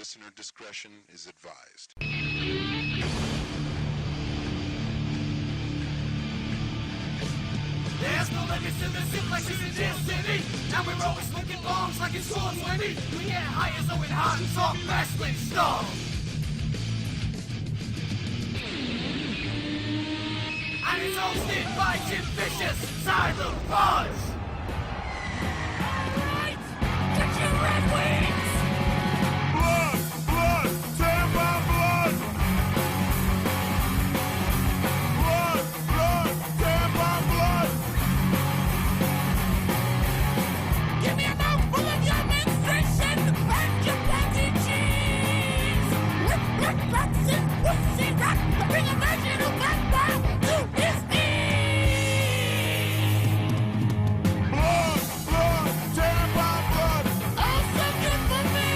Listener discretion is advised. There's no limits to the Suplex in this city. And we're always smoking bombs like it's 420. We get high as though we're hot and talk wrestling stuff. And it's hosted by Jim Vicious, Silent Fudge. Alright, get your red wings. Blood, Tampa blood. Blood, Tampa blood. Give me a mouthful of your menstruation and your patty cheese. With rats and pussy rat, bring a virgin who can bow to his knees. Blood, Tampa blood. Also good for me.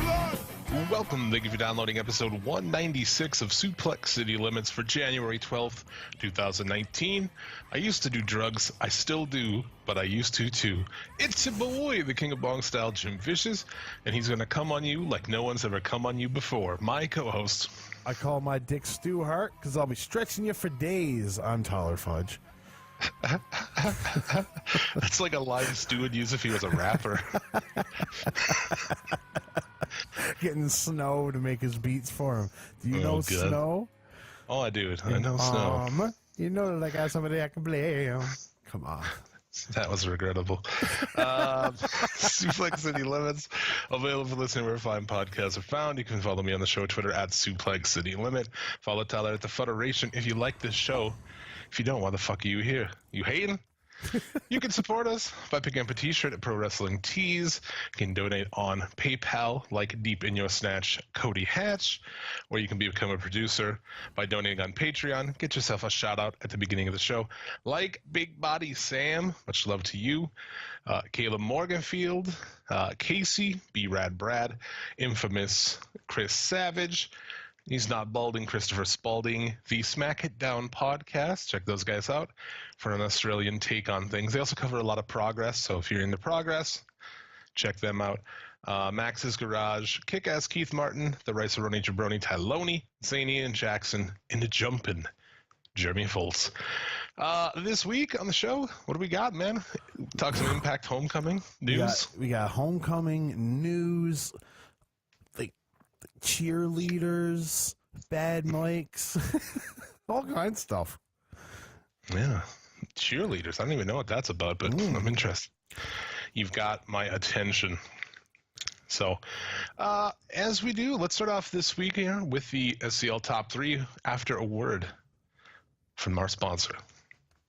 Blood. Welcome. Thank you for downloading episode 196 of Suplex City Limits for January 12th, 2019. I used to do drugs. I still do, but I used to too. It's your boy, the King of Bong Style, Jim Vicious, and he's going to come on you like no one's ever come on you before. My co-host. I call my dick Stu Hart because I'll be stretching you for days. I'm Tyler Fudge. That's like a line Stu would use if he was a rapper. Getting Snow to make his beats for him. Do you know God. Snow? Oh, I do. I know Snow. You know that I got somebody I can blame. Come on. That was regrettable. Suplex City Limits, available for listening where fine podcasts are found. You can follow me on the show Twitter at Suplex City Limit. Follow Tyler at the Federation if you like this show. If you don't, why the fuck are you here? You hating? You can support us by picking up a t-shirt at Pro Wrestling Tees. You can donate on PayPal, like Deep in Your Snatch Cody Hatch, or you can become a producer by donating on Patreon. Get yourself a shout out at the beginning of the show, like Big Body Sam, much love to you, Caleb Morganfield, Casey, B-Rad Brad, Infamous Chris Savage, He's Not Balding, Christopher Spalding, the Smack It Down podcast. Check those guys out for an Australian take on things. They also cover a lot of Progress, so if you're into Progress, check them out. Max's Garage, Kick-Ass Keith Martin, the Rice-A-Roni Jabroni Tyloni, Zany and Jackson, into Jumpin', Jeremy Foltz. This week on the show, what do we got, man? Talk some Impact Homecoming news. We got Homecoming news, like cheerleaders, bad mics, all kinds of stuff. Yeah, cheerleaders. I don't even know what that's about, but I'm interested. You've got my attention. So, as we do, let's start off this week here with the SCL Top 3 after a word from our sponsor.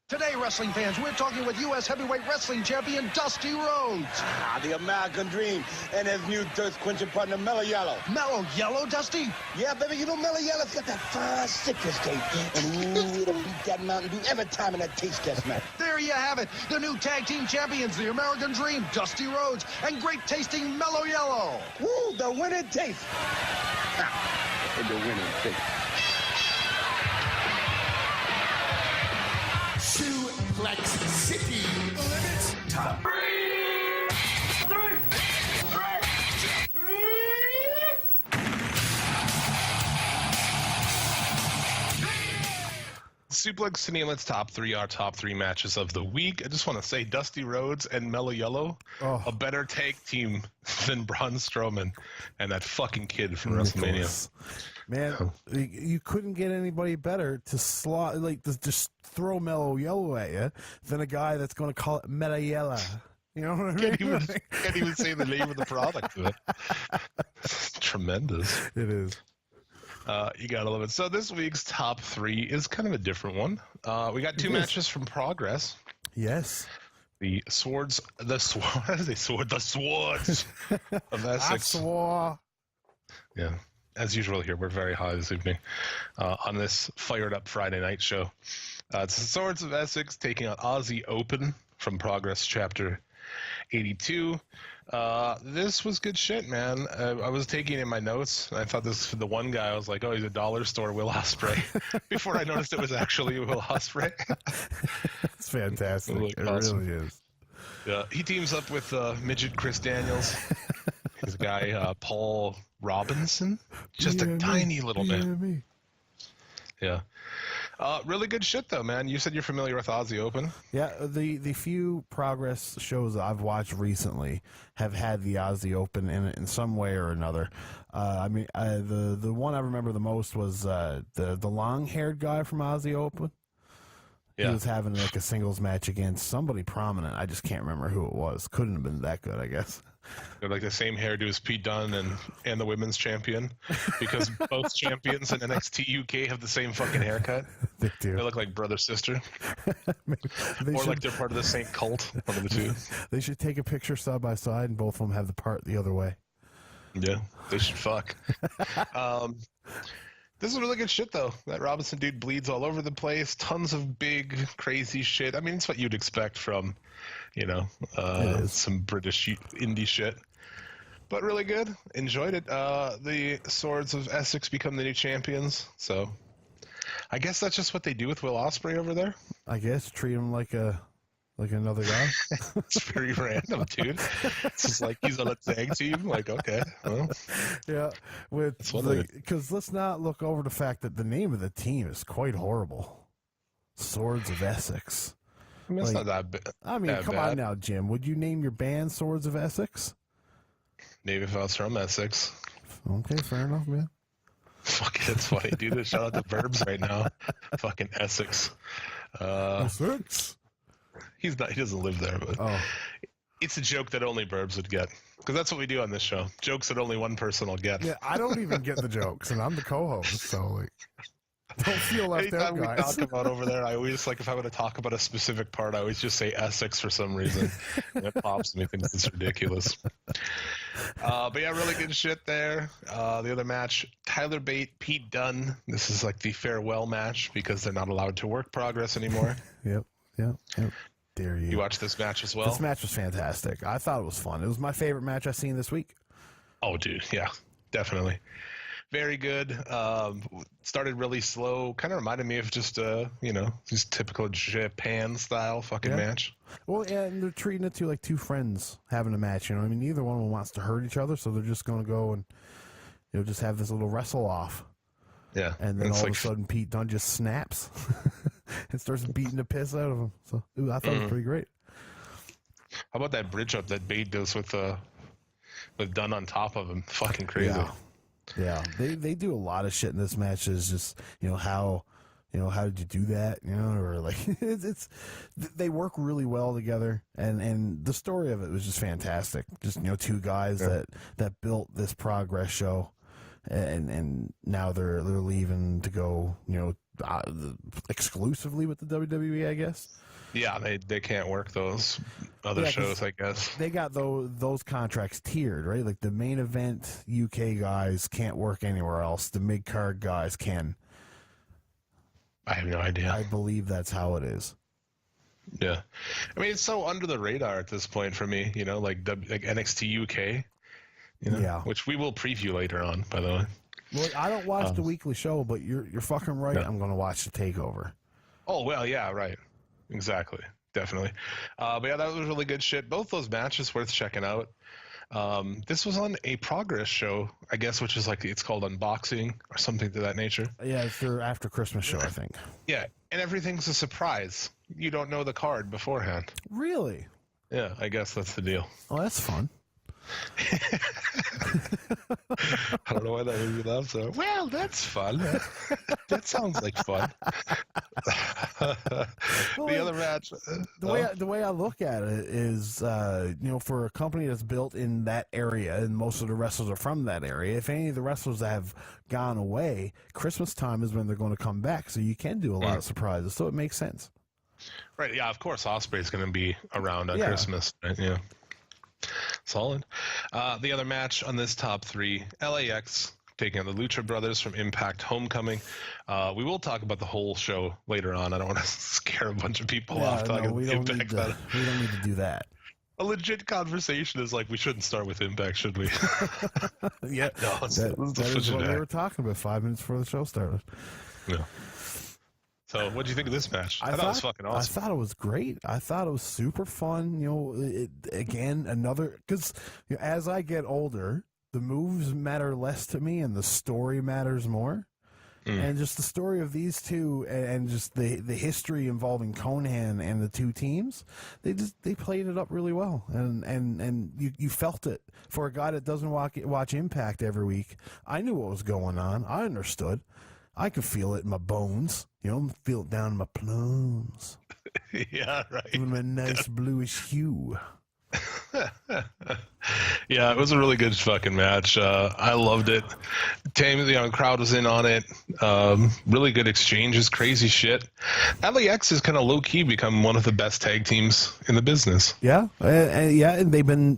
Today, wrestling fans, we're talking with U.S. Heavyweight Wrestling Champion Dusty Rhodes. The American Dream and his new thirst-quenching partner, Mellow Yellow. Mellow Yellow, Dusty? Yeah, baby, you know Mellow Yellow's got that fine citrus taste. And ooh, it'll beat that Mountain Dew every time in that taste test match. There you have it. The new tag team champions, the American Dream, Dusty Rhodes, and great-tasting Mellow Yellow. Woo, the winning taste. Ha, the winning taste. Suplex City Limits Top 3. Suplex City Limits Top 3, our top 3 matches of the week. I just want to say Dusty Rhodes and Mellow Yellow, a better tag team than Braun Strowman and that fucking kid from WrestleMania. Man, you couldn't get anybody better to just throw Mellow Yellow at you than a guy that's going to call it Mellow Yellow. You know what I mean? Can't even say the name of the product. Tremendous. It is. You gotta love it. So this week's top 3 is kind of a different one. We got 2 matches from Progress. Yes. The swords of Essex. I swore. Yeah. As usual here, we're very high this evening on this fired up Friday night show. It's the Swords of Essex taking on Aussie Open from Progress Chapter 82. This was good shit, man. I was taking in my notes. I thought this the one guy. I was like, oh, he's a dollar store Will Ospreay. Before I noticed it was actually Will Ospreay. It's fantastic. It it awesome. really is. Yeah, he teams up with midget Chris Daniels. this guy, Paul Robinson. Just a tiny little man. Yeah. Really good shit, though, man. You said you're familiar with Aussie Open. Yeah, the few Progress shows that I've watched recently have had the Aussie Open in it in some way or another. The one I remember the most was the long-haired guy from Aussie Open. Yeah. He was having like a singles match against somebody prominent. I just can't remember who it was. Couldn't have been that good, I guess. They're like the same hairdo as Pete Dunne and the women's champion, because both champions in NXT UK have the same fucking haircut. They do. They look like brother sister, like they're part of the same cult. One of the two. They should take a picture side by side, and both of them have the part the other way. Yeah, they should fuck. This is really good shit, though. That Robinson dude bleeds all over the place. Tons of big, crazy shit. I mean, it's what you'd expect from, some British indie shit. But really good. Enjoyed it. The Swords of Essex become the new champions. So I guess that's just what they do with Will Ospreay over there. I guess treat him like another guy. It's very random, dude. It's just like he's on a tag team. Like, okay, well, yeah. Because let's not look over the fact that the name of the team is quite horrible. Swords of Essex. I mean, it's not that bad. I mean, come on now, Jim. Would you name your band Swords of Essex? Maybe if I was from Essex. Okay, fair enough, man. Fuck, it's funny, dude. Shout out to Verbs right now. Fucking Essex. Essex. He doesn't live there, but it's a joke that only Burbs would get. Because that's what we do on this show. Jokes that only one person will get. Yeah, I don't even get the jokes, and I'm the co-host, so like, don't feel left out, Anytime guys. we talk about over there, I always, like, if I want to talk about a specific part, I always just say Essex for some reason. And it pops me, thinks it's ridiculous. But yeah, really good shit there. The other match, Tyler Bate, Pete Dunne. This is like the farewell match because they're not allowed to work Progress anymore. Yep. Dare you. You watched this match as well? This match was fantastic. I thought it was fun. It was my favorite match I've seen this week. Oh, dude, yeah, definitely. Very good. Started really slow. Kind of reminded me of just typical Japan style fucking match. Well, yeah, and they're treating it like two friends having a match. You know, I mean, neither one of them wants to hurt each other, so they're just going to go and just have this little wrestle off. Yeah, and then all of a sudden Pete Dunne just snaps and starts beating the piss out of him. So I thought it was pretty great. How about that bridge up that Bate does with Dunne on top of him? Fucking crazy. Yeah. They do a lot of shit in this match. Is just how did you do that? Or like it's they work really well together, and the story of it was just fantastic. Just two guys that built this Progress show. And now they're leaving to go, exclusively with the WWE, I guess. Yeah, they can't work those other shows, I guess. They got those contracts tiered, right? Like the main event UK guys can't work anywhere else. The mid card guys can. I have no idea. I believe that's how it is. Yeah, I mean it's so under the radar at this point for me. Like NXT UK. Which we will preview later on, by the way. Well, I don't watch the weekly show, but you're fucking right. Yeah. I'm going to watch the Takeover. Oh, well, yeah, right. Exactly. Definitely. But yeah, that was really good shit. Both those matches worth checking out. This was on a Progress show, I guess, which is like, it's called Unboxing or something to that nature. Yeah, it's their after Christmas show, I think. Yeah, and everything's a surprise. You don't know the card beforehand. Really? Yeah, I guess that's the deal. Oh, that's fun. I don't know why that made me laugh. So, well, that's fun. That sounds like fun. The other match, the way I look at it is, for a company that's built in that area, and most of the wrestlers are from that area. If any of the wrestlers that have gone away, Christmas time is when they're going to come back. So you can do a lot of surprises. So it makes sense. Right? Yeah. Of course, Ospreay's going to be around on Christmas. Right? Yeah. Solid. The other match on this top three, LAX taking on the Lucha Brothers from Impact Homecoming. We will talk about the whole show later on. I don't want to scare a bunch of people off talking we don't Impact. We don't need to do that. A legit conversation is like, we shouldn't start with Impact, should we? Yeah. No, that is what we were talking about 5 minutes before the show started. Yeah. So, what do you think of this match? I thought it was fucking awesome. I thought it was great. I thought it was super fun. Again, another because as I get older, the moves matter less to me, and the story matters more. And just the story of these two, and just the history involving Conan and the two teams, they played it up really well, and you felt it. For a guy that doesn't watch Impact every week, I knew what was going on. I understood. I could feel it in my bones. Feel it down in my plums. Yeah, right. Giving them a nice bluish hue. Yeah, it was a really good fucking match. I loved it. The crowd was in on it. Really good exchanges, crazy shit. LAX has kind of low key become one of the best tag teams in the business. Yeah, and they've been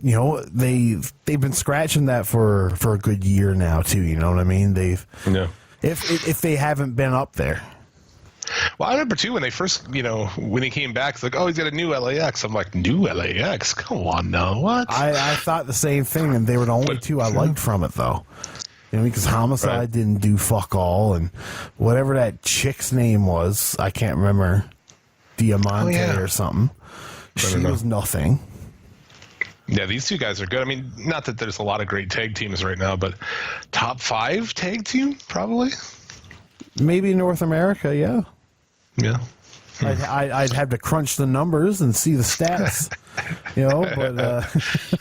they've been scratching that for a good year now too. You know what I mean? If they haven't been up there. Well, I remember too when they first, when he came back, it's like, oh, he's got a new LAX. I'm like, new LAX? Come on now, what? I thought the same thing, and they were the only two I liked from it, though. Because Homicide didn't do fuck all, and whatever that chick's name was, I can't remember, Diamante or something. She was nothing. Yeah, these two guys are good. I mean, not that there's a lot of great tag teams right now, but top 5 tag team, probably? Maybe North America, yeah. Yeah. I'd have to crunch the numbers and see the stats,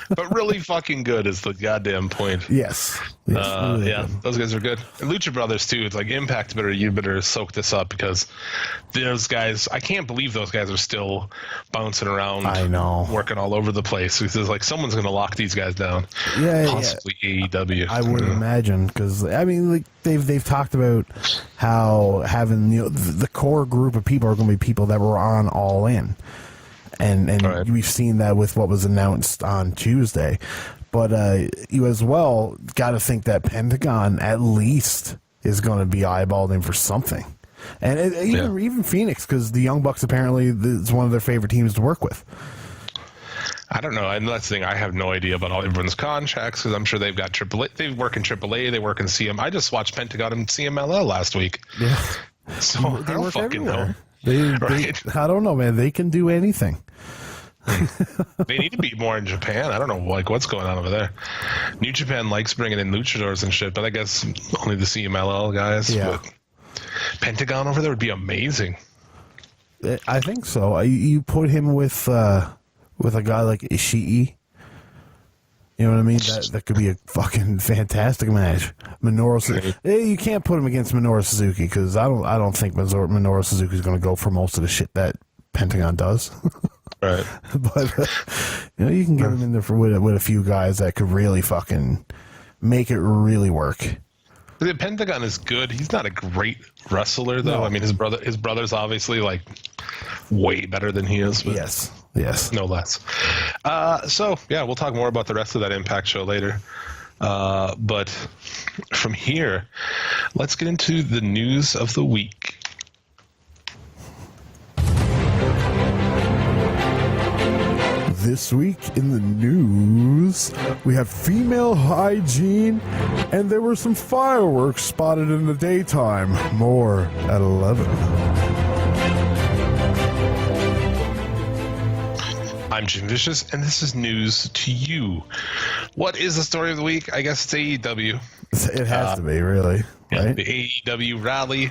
but really fucking good is the goddamn point. Yes. Really yeah, good. those guys are good. And Lucha Brothers too. It's like Impact you better soak this up, because those guys, I can't believe those guys are still bouncing around. I know, working all over the place. It's like someone's going to lock these guys down. Possibly AEW. I would imagine, because I mean, like they've talked about how having the core group of people are going to be people that were on All In. And we've seen that with what was announced on Tuesday. But you as well got to think that Pentagon at least is going to be eyeballed in for something. And even Phoenix, because the Young Bucks apparently is one of their favorite teams to work with. I don't know. And that's the thing. I have no idea about all everyone's contracts, because I'm sure they've got AAA. They work in AAA. They work in CM. I just watched Pentagon and CMLL last week. Yeah. So I don't fucking know. They, I don't know, man. They can do anything. They need to be more in Japan. I don't know, what's going on over there. New Japan likes bringing in luchadors and shit, but I guess only the CMLL guys. Yeah. But Pentagon over there would be amazing. I think so. You put him with a guy like Ishii. You know what I mean? That could be a fucking fantastic match. Minoru Suzuki. You can't put him against Minoru Suzuki, because I don't think Minoru Suzuki is going to go for most of the shit that Pentagon does. Right. But you can get him in there with a few guys that could really fucking make it really work. The Pentagon is good. He's not a great wrestler, though. No. I mean, his brother's obviously like way better than he is. But Yes. No less. So yeah, we'll talk more about the rest of that Impact show later. But from here, let's get into the news of the week. This week in the news, we have female hygiene, and there were some fireworks spotted in the daytime. More at 11. I'm Jim Vicious, and this is news to you. What is the story of the week? I guess it's AEW. It has to be, really. Yeah, right? the AEW rally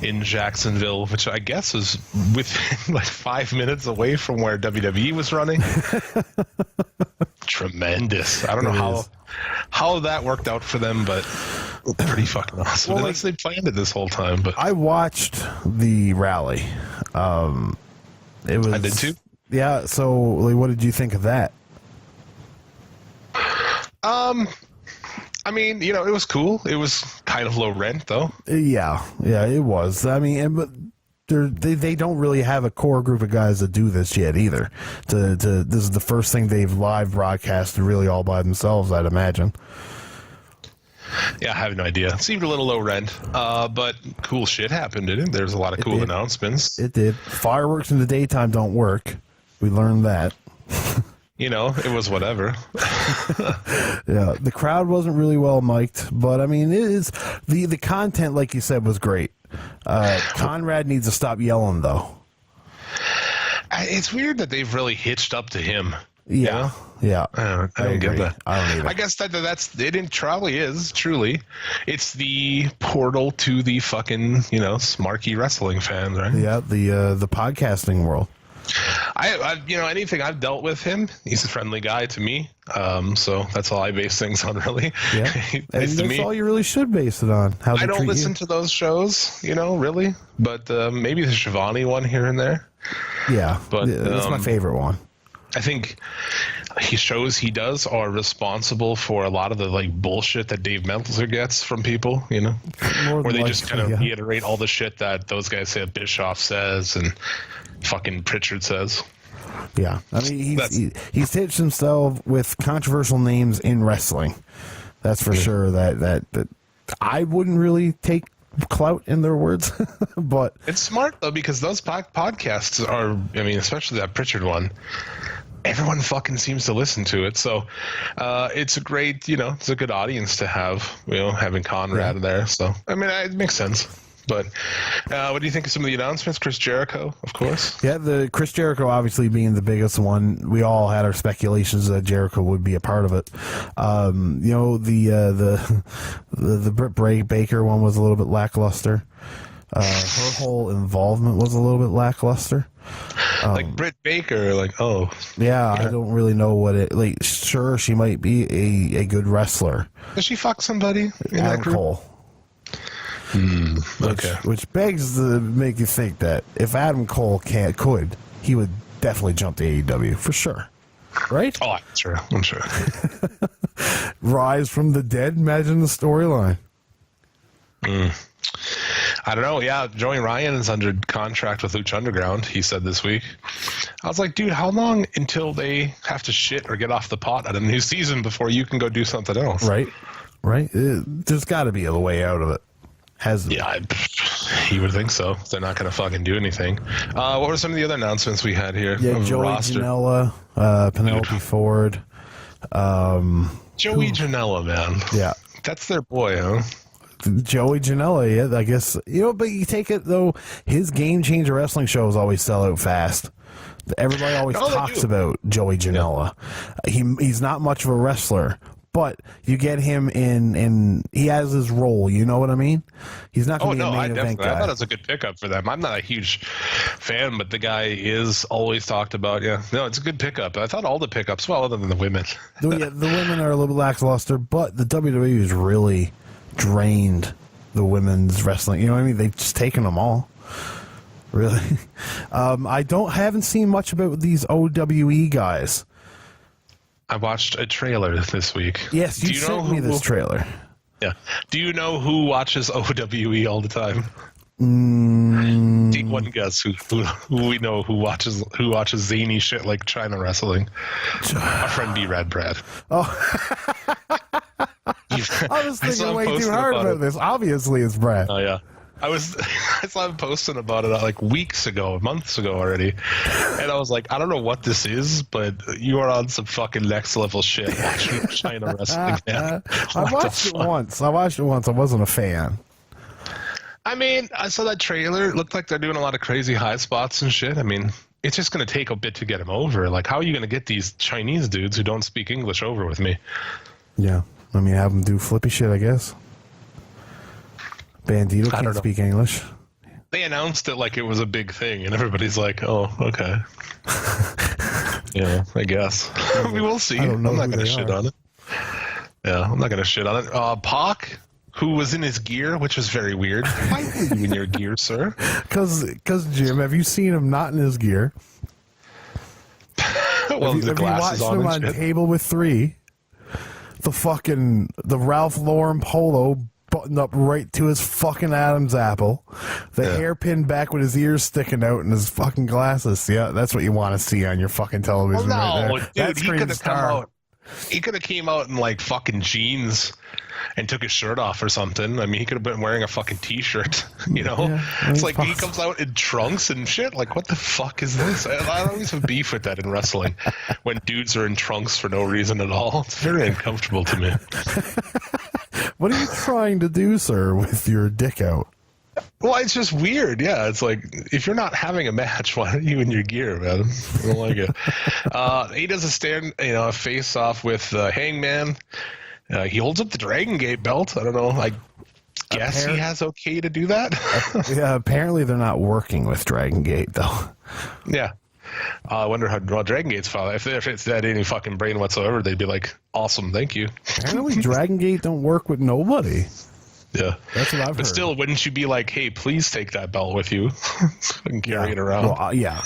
in Jacksonville, which I guess was within like 5 minutes away from where WWE was running. Tremendous. I don't know how that worked out for them, but pretty fucking awesome. Well, Unless they planned it this whole time. But I watched the rally. It was. I did too. Yeah. So, what did you think of that? I mean, it was cool. It was kind of low rent, though. Yeah, it was. I mean, but they don't really have a core group of guys that do this yet either. This is the first thing they've live broadcasted really all by themselves, I'd imagine. Yeah, I have no idea. It seemed a little low rent, but cool shit happened, didn't it? There's a lot of cool announcements. It did. Fireworks in the daytime don't work. We learned that. It was whatever. Yeah, the crowd wasn't really well mic'd, but I mean, it is the content, like you said, was great. Conrad needs to stop yelling, though. It's weird that they've really hitched up to him. Yeah. I don't get that. I don't either. I guess that's it. Probably is truly. It's the portal to the fucking smarky wrestling fans, right? Yeah, the podcasting world. I anything I've dealt with him, he's a friendly guy to me. So that's all I base things on, really. Yeah, and that's all you really should base it on. How I don't listen to those shows, really, but maybe the Shivani one here and there. Yeah, but that's my favorite one. I think shows he does are responsible for a lot of the bullshit that Dave Meltzer gets from people, where they just kind of reiterate all the shit that those guys say Bischoff says and fucking Pritchard says. Yeah, I mean he's hitched himself with controversial names in wrestling. That's for sure. That I wouldn't really take clout in their words, but it's smart though because those podcasts are. I mean, especially that Pritchard one. Everyone fucking seems to listen to it, so it's a great, it's a good audience to have, having Conrad there. So I mean, it makes sense. But what do you think of some of the announcements? Chris Jericho, of course. Yeah, the Chris Jericho obviously being the biggest one. We all had our speculations that Jericho would be a part of it. The Britt Baker one was a little bit lackluster. Her whole involvement was a little bit lackluster. Britt Baker, oh. Yeah, I don't really know what it, sure, she might be a good wrestler. Does she fuck somebody in that group? Cole. Okay. Which begs to make you think that if Adam Cole could, he would definitely jump to AEW, for sure. Right? Oh, I'm sure. Rise from the dead, imagine the storyline. I don't know. Yeah, Joey Ryan is under contract with Lucha Underground, he said this week. I was like, dude, how long until they have to shit or get off the pot at a new season before you can go do something else? Right. There's got to be a way out of it. Yeah, you would think so. They're not going to fucking do anything. What were some of the other announcements we had here? Yeah, Joey Janela, Penelope Ford. Joey Janela, man. Yeah. That's their boy, huh? Joey Janela, yeah, I guess. But you take it, though, his Game Changer Wrestling shows always sell out fast. Everybody always talks about Joey Janela. Yeah. He's not much of a wrestler, but you get him in he has his role, you know what I mean? He's not going to be a main event guy. I thought it was a good pickup for them. I'm not a huge fan, but the guy is always talked about. Yeah, no, it's a good pickup. I thought all the pickups, well, other than the women. The women are a little lackluster, but the WWE has really drained the women's wrestling. You know what I mean? They've just taken them all. Really. I haven't seen much about these OWE guys. I watched a trailer this week. Yes, you sent me this trailer. Yeah. Do you know who watches OWE all the time? Take one guess who we know who watches zany shit like China wrestling. Our friend B-Rad Brad. Oh. I was thinking way too hard about this. Obviously, it's Brad. Oh yeah. I saw him posting about it months ago already, and I was like, I don't know what this is, but you are on some fucking next level shit watching China wrestling, man. I watched it once. I wasn't a fan. I mean, I saw that trailer. It looked like they're doing a lot of crazy high spots and shit. I mean, it's just going to take a bit to get him over. Like, how are you going to get these Chinese dudes who don't speak English over with me? Yeah. I mean, have them do flippy shit, I guess. Bandito can't speak English. They announced it like it was a big thing, and everybody's like, oh, okay. Yeah, I guess. I mean, we'll see. I'm not going to shit on it. Yeah, I'm not going to shit on it. Pac, who was in his gear, which was very weird. Why were you in your gear, sir? Because Jim, have you seen him not in his gear? Well, have you watched him on Table with Three? The Ralph Lauren polo buttoned up right to his fucking Adam's apple. The hairpin back with his ears sticking out and his fucking glasses. Yeah, that's what you want to see on your fucking television. Well, no, right there. Dude, he could have come out. He could have came out in like fucking jeans and took his shirt off or something. I mean, he could have been wearing a fucking t-shirt, you know? Yeah, it's like he comes out in trunks and shit. Like, what the fuck is this? I always have beef with that in wrestling when dudes are in trunks for no reason at all. It's very uncomfortable to me. What are you trying to do, sir, with your dick out? Well, it's just weird. Yeah, it's like if you're not having a match, why are you in your gear, man? I don't like it. He does a face off with Hangman. He holds up the Dragon Gate belt. I don't know. I guess he has okay to do that. Yeah, apparently they're not working with Dragon Gate though. Yeah. I wonder how Dragon Gate's file. If it's that any fucking brain whatsoever, they'd be like, awesome, thank you. Apparently Dragon Gate don't work with nobody. Yeah. That's what I've heard. But still, wouldn't you be like, hey, please take that belt with you and carry it around? Well, yeah,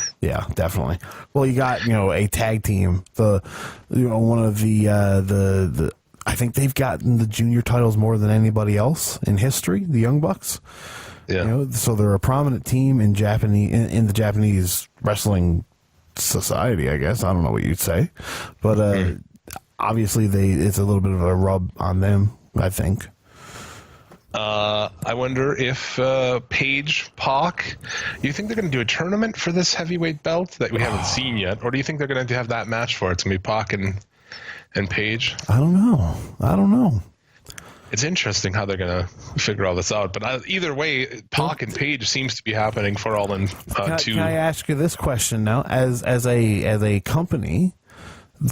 definitely. Well, you got, a tag team. One of the I think they've gotten the junior titles more than anybody else in history, the Young Bucks. Yeah. So they're a prominent team in the Japanese wrestling society, I guess. I don't know what you'd say. But obviously it's a little bit of a rub on them, I think. I wonder if Paige, Pac, you think they're going to do a tournament for this heavyweight belt that we haven't seen yet? Or do you think they're going to have that match for it? It's going to be Pac and Paige? I don't know. It's interesting how they're going to figure all this out. But either way, Pac and Paige seems to be happening for All In 2. Can I ask you this question now? As a company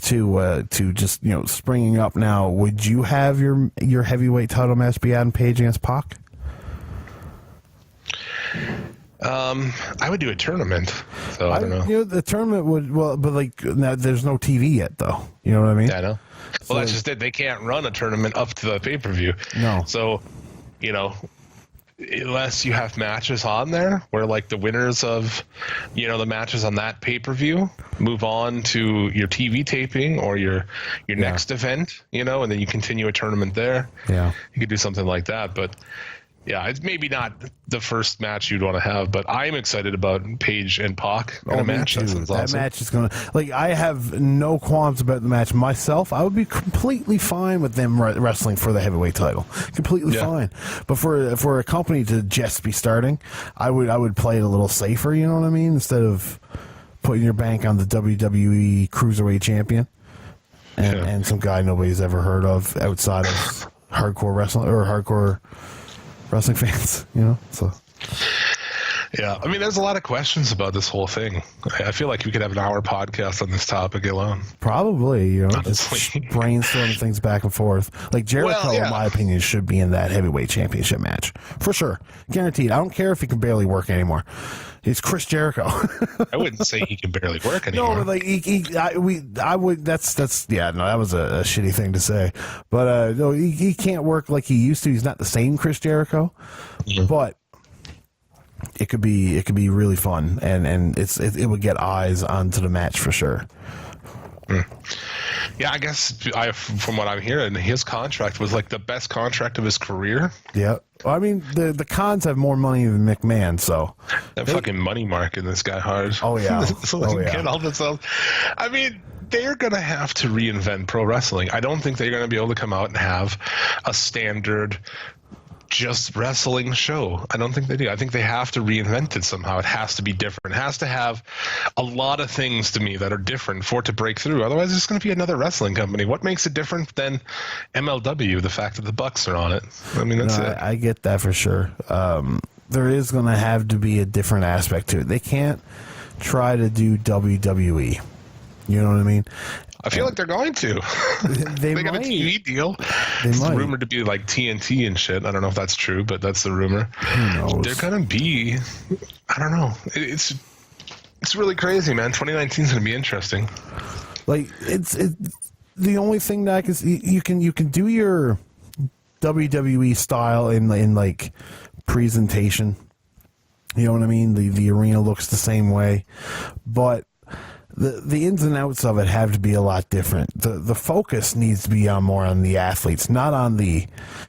to just springing up now, would you have your heavyweight title match be Adam Page against Pac? I would do a tournament. So I don't know. The tournament would but now, there's no TV yet though. You know what I mean? Yeah, I know. Well, that's just it. They can't run a tournament up to the pay-per-view. No. So, unless you have matches on there where like the winners of, the matches on that pay-per-view move on to your TV taping or your next event, and then you continue a tournament there. Yeah. You could do something like that. But yeah, it's maybe not the first match you'd want to have, but I'm excited about Paige and Pac in a match. That match is going to... I have no qualms about the match myself. I would be completely fine with them wrestling for the heavyweight title. Completely fine. But for a company to just be starting, I would play it a little safer, you know what I mean? Instead of putting your bank on the WWE Cruiserweight Champion and some guy nobody's ever heard of outside of hardcore wrestling or hardcore wrestling fans, so. Yeah, I mean, there's a lot of questions about this whole thing. I feel like we could have an hour podcast on this topic alone. Probably, just brainstorming things back and forth. Like Jericho, in my opinion, should be in that heavyweight championship match for sure, guaranteed. I don't care if he can barely work anymore. He's Chris Jericho. I wouldn't say he can barely work anymore. No, but I would. That was a shitty thing to say. But no, he can't work like he used to. He's not the same Chris Jericho, but. It could be really fun, and it would get eyes onto the match for sure. Yeah, I guess from what I'm hearing, his contract was like the best contract of his career. Yeah, well, I mean the Cons have more money than McMahon, so that fucking money marking this guy hard. Oh yeah, Get all this up. I mean, they're gonna have to reinvent pro wrestling. I don't think they're gonna be able to come out and have a standard just wrestling show. I don't think they do. I think they have to reinvent it somehow. It has to be different. It has to have a lot of things to me that are different for it to break through. Otherwise, it's going to be another wrestling company. What makes it different than MLW? The fact that the Bucks are on it. I mean, that's it. I get that for sure. There is going to have to be a different aspect to it. They can't try to do WWE. You know what I mean? I feel like they're going to. They got a TV deal. It's rumored to be like TNT and shit. I don't know if that's true, but that's the rumor. Who knows? They're gonna be. I don't know. It's really crazy, man. 2019 is gonna be interesting. Like it's the only thing that I can see, you can do your WWE style in like presentation. You know what I mean? The arena looks the same way, but the ins and outs of it have to be a lot different. The focus needs to be more on the athletes, not on the, you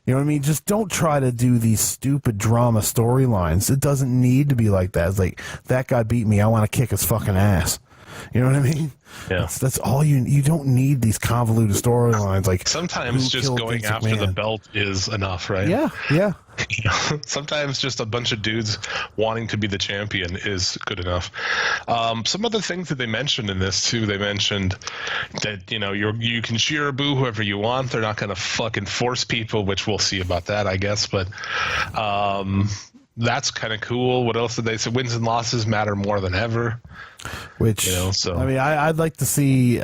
know what I mean? Just don't try to do these stupid drama storylines. It doesn't need to be like that. It's like, that guy beat me, I want to kick his fucking ass. You know what I mean? Yeah. That's all you don't need these convoluted storylines. Like sometimes just going after the belt is enough, right? Yeah, yeah. Sometimes just a bunch of dudes wanting to be the champion is good enough. Some other things that they mentioned in this too, they mentioned that, you can cheer or boo whoever you want. They're not going to fucking force people, which we'll see about that, I guess. But that's kind of cool. What else did they say? Wins and losses matter more than ever. Which, So I mean, I'd like to see.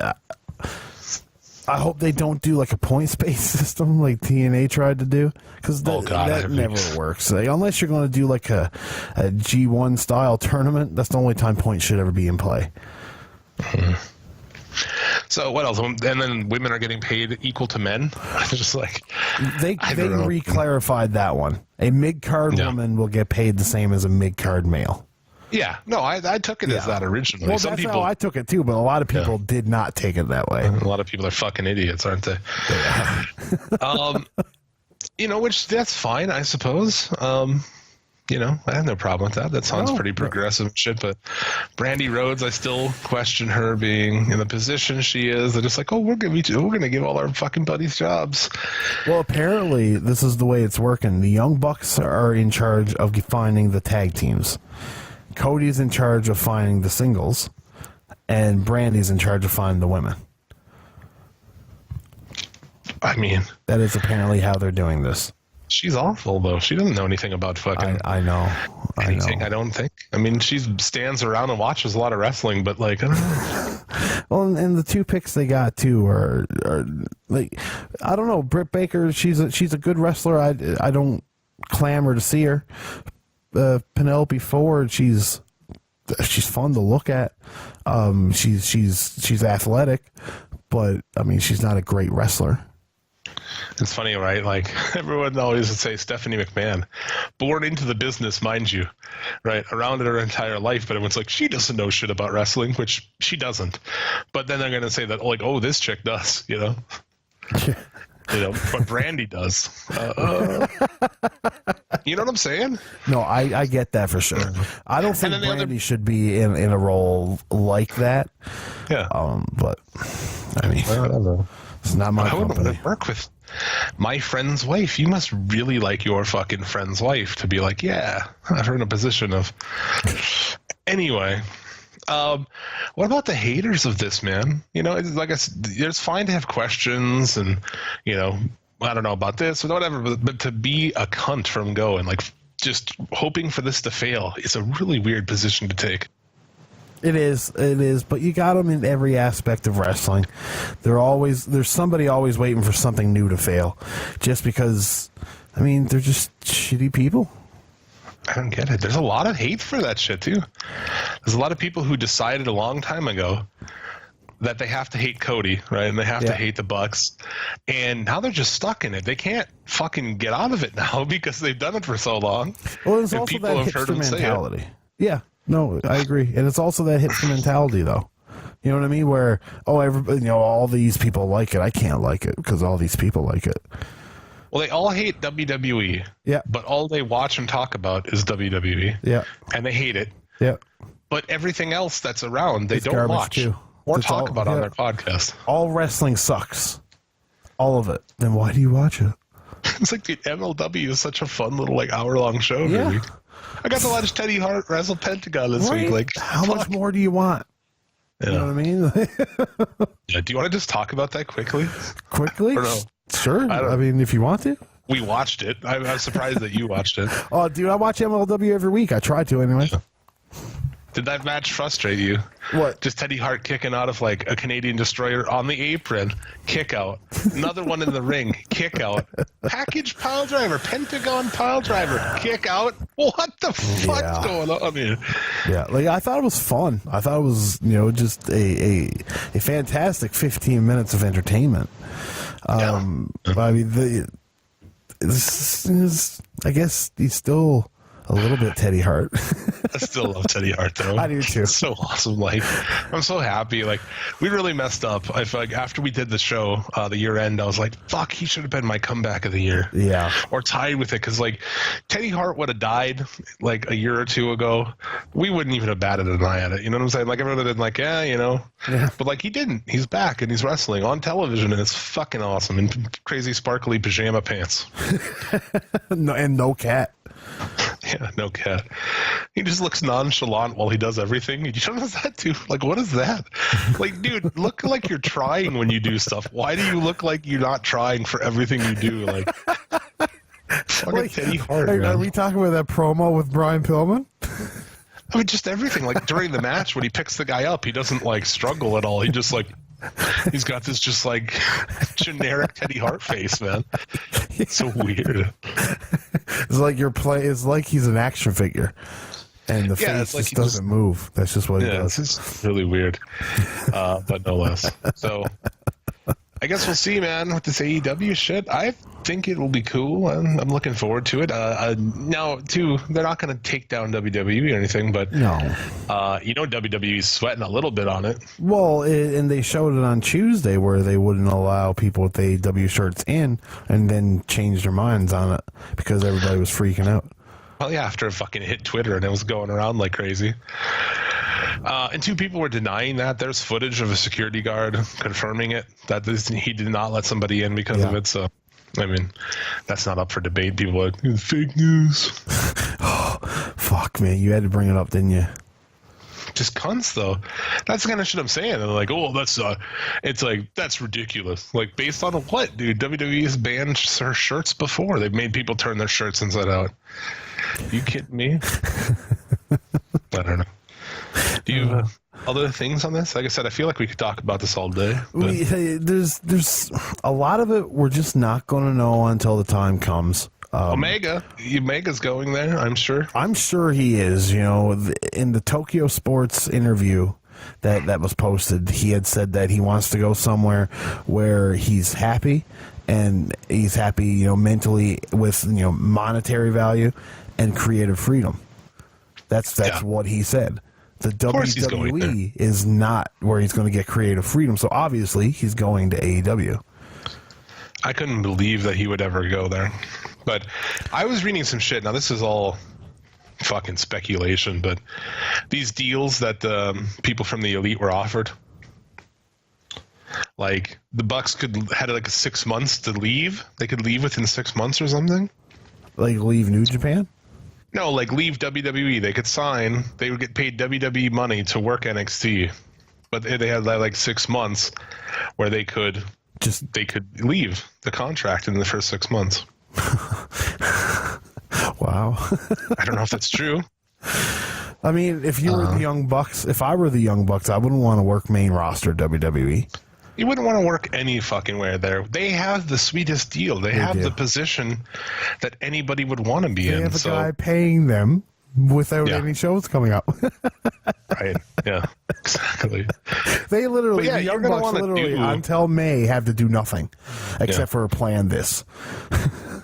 I hope they don't do like a points-based system like TNA tried to do, because that never works. Like, unless you're going to do like a G1 style tournament, that's the only time points should ever be in play. Mm-hmm. So what else? And then women are getting paid equal to men. Just like they re-clarified that one. A mid-card woman will get paid the same as a mid-card male. Yeah, no, I took it as that originally. Well, that's how I took it too, but a lot of people did not take it that way. A lot of people are fucking idiots, aren't they? Which that's fine, I suppose. I have no problem with that. That sounds pretty progressive shit. But Brandy Rhodes, I still question her being in the position she is. They're just like, we're gonna give all our fucking buddies jobs. Well, apparently this is the way it's working. The Young Bucks are in charge of finding the tag teams. Cody's in charge of finding the singles, and Brandy's in charge of finding the women. I mean, that is apparently how they're doing this. She's awful, though. She doesn't know anything about fucking anything, I don't think. I mean, she stands around and watches a lot of wrestling, but, like, I don't know. Well, and the two picks they got, too, are like, I don't know, Britt Baker, she's a good wrestler. I don't clamor to see her. Penelope Ford, she's fun to look at. She's athletic, but, I mean, she's not a great wrestler. It's funny, right? Like, everyone always would say Stephanie McMahon, born into the business, mind you, right? Around her entire life, but everyone's like, she doesn't know shit about wrestling, which she doesn't. But then they're going to say that, like, this chick does, but Brandy does. You know what I'm saying? No, I get that for sure. I don't think Brandy should be in a role like that. Yeah. But, I mean, whatever. It's not my company. I wouldn't work with my friend's wife. You must really like your fucking friend's wife to be like, yeah, I've her in a position of. Anyway, what about the haters of this, man? Like I said, it's fine to have questions and, I don't know about this or whatever, but to be a cunt from go and like just hoping for this to fail is a really weird position to take. It is, but you got them in every aspect of wrestling. There's somebody always waiting for something new to fail, just because, I mean, they're just shitty people. I don't get it. There's a lot of hate for that shit too. There's a lot of people who decided a long time ago that they have to hate Cody, right? And they have to hate the Bucks. And now they're just stuck in it. They can't fucking get out of it now because they've done it for so long. Well, there's also that hipster mentality. Yeah. No, I agree. And it's also that hipster mentality, though. You know what I mean? Where, everybody, all these people like it. I can't like it because all these people like it. Well, they all hate WWE. Yeah. But all they watch and talk about is WWE. Yeah. And they hate it. Yeah. But everything else that's around, they don't watch too. Or talk about on their podcast. All wrestling sucks. All of it. Then why do you watch it? It's like the MLW is such a fun little hour-long show. Yeah. Really. I got to watch Teddy Hart wrestle Pentagon this week. Like, how much more do you want? Yeah. You know what I mean? Yeah. Do you want to just talk about that quickly? Quickly? Or no? Sure. I mean, if you want to. We watched it. I'm surprised that you watched it. Oh, dude, I watch MLW every week. I try to anyway. Yeah. Did that match frustrate you? What? Just Teddy Hart kicking out of like a Canadian destroyer on the apron, kick out. Another one in the ring, kick out. Package pile driver, Pentagon pile driver, kick out. What the fuck's going on here? Yeah, like I thought it was fun. I thought it was, just a fantastic 15 minutes of entertainment. I mean, this is, I guess he's still a little bit Teddy Hart. I still love Teddy Hart, though. I do, too. It's so awesome. Like, I'm so happy. Like, we really messed up. I feel like after we did the show, the year end, I was like, fuck, he should have been my comeback of the year. Yeah. Or tied with it. Because, like, Teddy Hart would have died, like, a year or two ago. We wouldn't even have batted an eye at it. You know what I'm saying? Like, everyone would have been like, Yeah. But, like, he didn't. He's back, and he's wrestling on television, and it's fucking awesome. In crazy, sparkly pajama pants. No cat. Yeah, no cat. He just looks nonchalant while he does everything. You notice that too? Like, what is that? Like, dude, look like you're trying when you do stuff. Why do you look like you're not trying for everything you do? Like, Fucking Teddy Hart, are man. we talking about that promo with Brian Pillman? I mean, just everything. Like during the match, when he picks the guy up, he doesn't like struggle at all. He just like, he's got this just like generic Teddy Hart face, man. It's so weird. It's like it's like he's an action figure, and the face like just doesn't move. That's just what he does. It's just really weird, but no less. So I guess we'll see, man, with this AEW shit. I think it will be cool, and I'm looking forward to it. Now, too, they're not going to take down WWE or anything, but No. WWE's sweating a little bit on it. Well, and they showed it on Tuesday where they wouldn't allow people with AEW shirts in, and then changed their minds on it because everybody was freaking out. Well, yeah, after it fucking hit Twitter and it was going around like crazy. And two people were denying that. There's footage of a security guard confirming it, that he did not let somebody in because of it. So, I mean, that's not up for debate. People are like, fake news. Oh, fuck, man. You had to bring it up, didn't you? Just cunts, though. That's the kind of shit I'm saying. And they're like, oh, it's like, that's ridiculous. Like, based on what, dude? WWE's banned her shirts before. They've made people turn their shirts inside out. You kidding me? I don't know. Do you have other things on this? Like I said, I feel like we could talk about this all day. But... There's a lot of it we're just not going to know until the time comes. Omega's going there, I'm sure. I'm sure he is. In the Tokyo Sports interview that was posted, he had said that he wants to go somewhere where he's happy, and he's happy, mentally with monetary value and creative freedom. That's what he said. The WWE is not where he's going to get creative freedom, so obviously he's going to AEW. I couldn't believe that he would ever go there. But I was reading some shit. Now, this is all fucking speculation, but these deals that people from the Elite were offered, like the Bucks had like 6 months to leave. They could leave within 6 months or something. Like leave New Japan? No, like leave WWE. They could sign. They would get paid WWE money to work NXT, but they had like 6 months where they could leave the contract in the first 6 months. Wow. I don't know if that's true. I mean, if you were the Young Bucks, if I were the Young Bucks, I wouldn't want to work main roster WWE. You wouldn't want to work any fucking where there. They have the sweetest deal. They have the position that anybody would want to be in. They have a guy paying them without any shows coming up. Right. Yeah. Exactly. They literally, the Young Bucks literally, until May, have to do nothing except for plan this.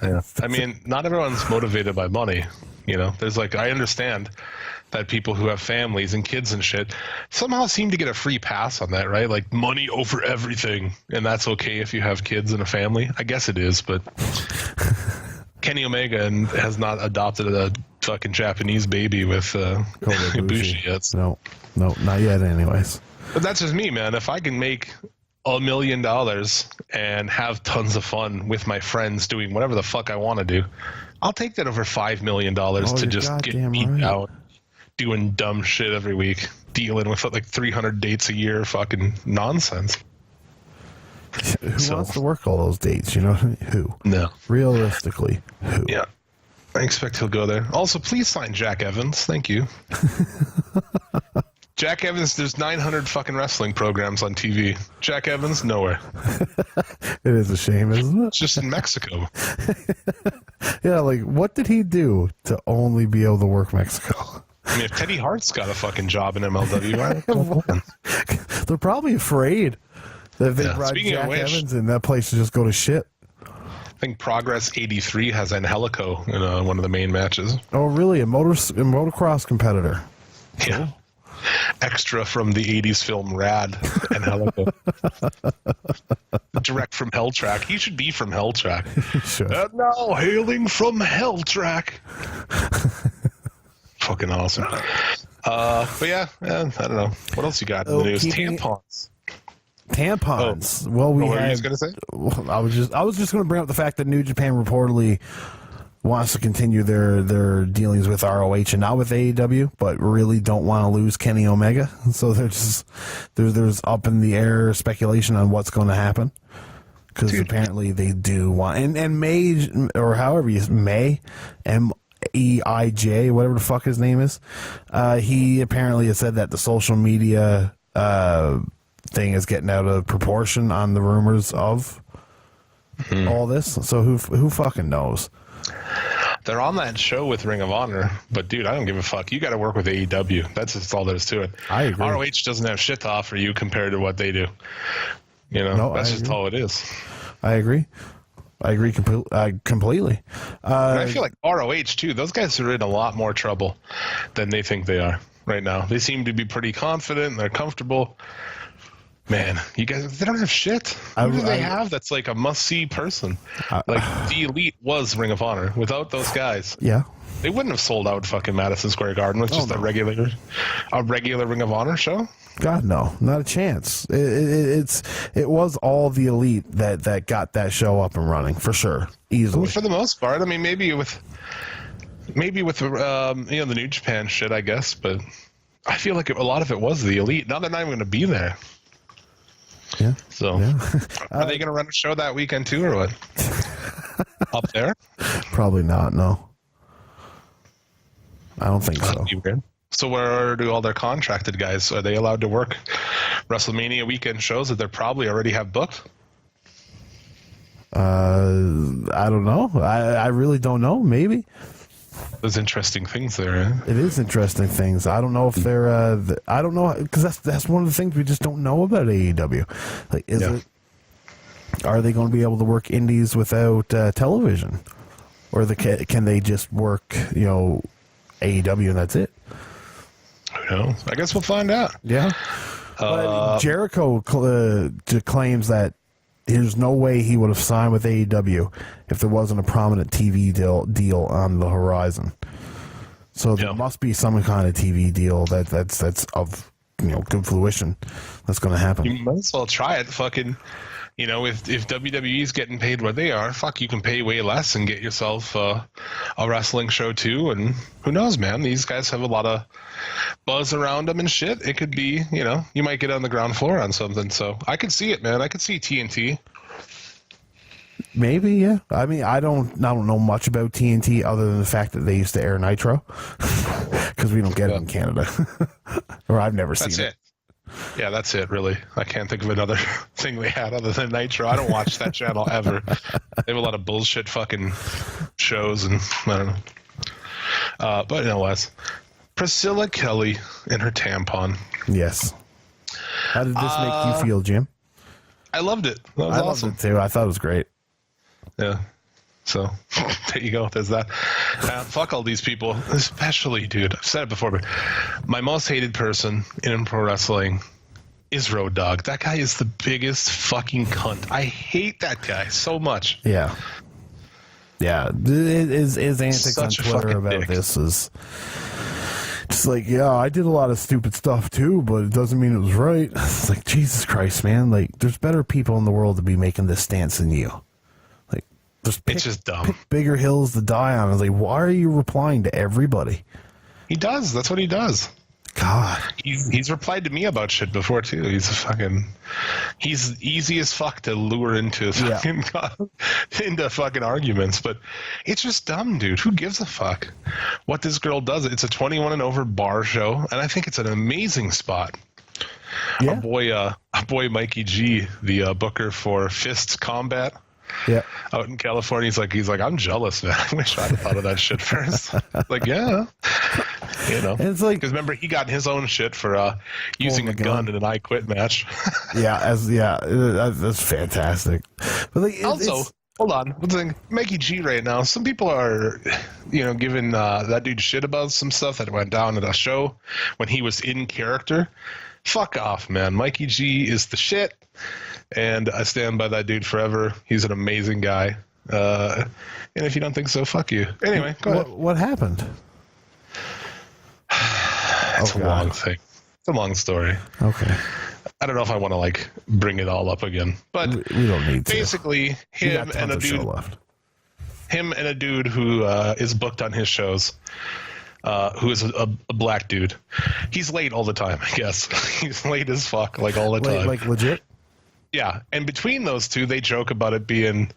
Yeah. I mean, not everyone's motivated by money. There's I understand that people who have families and kids and shit somehow seem to get a free pass on that, right? Like money over everything. And that's okay if you have kids and a family. I guess it is, but Kenny Omega has not adopted a fucking Japanese baby with Ibushi yet. No, not yet anyways. But that's just me, man. If I can make $1 million and have tons of fun with my friends doing whatever the fuck I want to do, I'll take that over $5 million to just get beat out doing dumb shit every week, dealing with like 300 dates a year, fucking nonsense. Who wants to work all those dates? Who? No. Realistically, who? Yeah. I expect he'll go there. Also, please sign Jack Evans. Thank you. Jack Evans, there's 900 fucking wrestling programs on TV. Jack Evans, nowhere. It is a shame, isn't it? It's just in Mexico. Yeah, like, what did he do to only be able to work Mexico? I mean, if Teddy Hart's got a fucking job in MLW, they're probably afraid that if they brought Jack Evans in, that place would just go to shit. I think Progress 83 has Angelico in one of the main matches. Oh, really? A motocross competitor? Yeah. Extra from the 80s film Rad and Angelico. Direct from Hell Track. He should be from Hell Track. Sure. And now hailing from Hell Track. Fucking awesome. But yeah, I don't know. What else you got in the news? Tampons. Well, what were you just gonna say? I was just going to bring up the fact that New Japan reportedly wants to continue their dealings with ROH and not with AEW, but really don't want to lose Kenny Omega. So there's up in the air speculation on what's going to happen. because apparently they do want and May or however you May MEIJ, whatever the fuck his name is. He apparently has said that the social media thing is getting out of proportion on the rumors of all this. So who fucking knows? They're on that show with Ring of Honor, but dude, I don't give a fuck. You got to work with AEW. That's just all there is to it. I agree. ROH doesn't have shit to offer you compared to what they do. You know, No, that's I just agree. all it is. I agree completely. And I feel like ROH too. Those guys are in a lot more trouble than they think they are right now. They seem to be pretty confident. They're comfortable. Man, you guys, they don't have shit. Who do they have that's like a must-see person? Like, the Elite was Ring of Honor. Without those guys, Yeah. they wouldn't have sold out fucking Madison Square Garden with just a regular Ring of Honor show. God, no, not a chance. It was all the Elite that got that show up and running for sure, easily. For the most part, I mean, maybe with the New Japan shit, I guess, but I feel like a lot of it was the Elite. Now they're not even going to be there. Yeah. So, are they going to run a show that weekend too, or what? Up there? Probably not. No, I don't think so. That'd be weird. So where do all their contracted guys? Are they allowed to work WrestleMania weekend shows that they probably already have booked? I don't know. I really don't know. Maybe There's interesting things there. Eh? it is interesting things. I don't know if they're. I don't know because that's one of the things we just don't know about AEW. Like, is it? Are they going to be able to work indies without television, or can they just work AEW and that's it? Who knows? I guess we'll find out. Yeah. But Jericho claims that there's no way he would have signed with AEW if there wasn't a prominent TV deal on the horizon. So there must be some kind of TV deal that's of good fruition that's going to happen. You might as well try it. Fucking, if WWE's getting paid what they are, fuck, you can pay way less and get yourself a wrestling show too. And who knows, man? These guys have a lot of buzz around them and shit. It could be, you might get on the ground floor on something. So I could see it, man. I could see TNT. Maybe, yeah. I mean, I don't know much about TNT other than the fact that they used to air Nitro because we don't get it in Canada, or I've never seen it. Yeah, that's it, really. I can't think of another thing they had other than Nitro. I don't watch that channel ever. They have a lot of bullshit fucking shows, and I don't know. But nonetheless, Priscilla Kelly and her tampon. Yes. How did this make you feel, Jim? I loved it. That was awesome. Loved it too. I thought it was great. Yeah. So there you go. There's that. Fuck all these people, especially, dude. I've said it before, but my most hated person in pro wrestling is Road Dogg. That guy is the biggest fucking cunt. I hate that guy so much. Yeah. Yeah. His antics Such on a Twitter fucking about dick. this is just like, yeah, I did a lot of stupid stuff too, but it doesn't mean it was right. It's like, Jesus Christ, man. Like, there's better people in the world to be making this stance than you. Like, It's just dumb. Pick bigger hills to die on. I was like, why are you replying to everybody? He does. That's what he does. God. He's replied to me about shit before too. He's easy as fuck to lure into into fucking arguments, but it's just dumb, dude. Who gives a fuck what this girl does? It's a 21 and over bar show, and I think it's an amazing spot. Yeah. Our boy Mikey G, the booker for Fists Combat. Yeah. Out in California, he's like, I'm jealous, man. I wish I'd have thought of that shit first. Like, yeah, And it's like, because remember he got his own shit for using a gun in an I Quit match. that's fantastic. But like, Also, hold on, one thing, Mikey G right now. Some people are, giving that dude shit about some stuff that went down at a show when he was in character. Fuck off, man. Mikey G is the shit. And I stand by that dude forever. He's an amazing guy. And if you don't think so, fuck you. Anyway, go ahead. What happened? It's a long thing. It's a long story. Okay. I don't know if I want to bring it all up again, but We don't need to. basically We got him and tons of show a left. dude who is booked on his shows. Who is a black dude. He's late all the time, I guess. He's late as fuck, all the time. Like legit? Yeah, and between those two, they joke about it being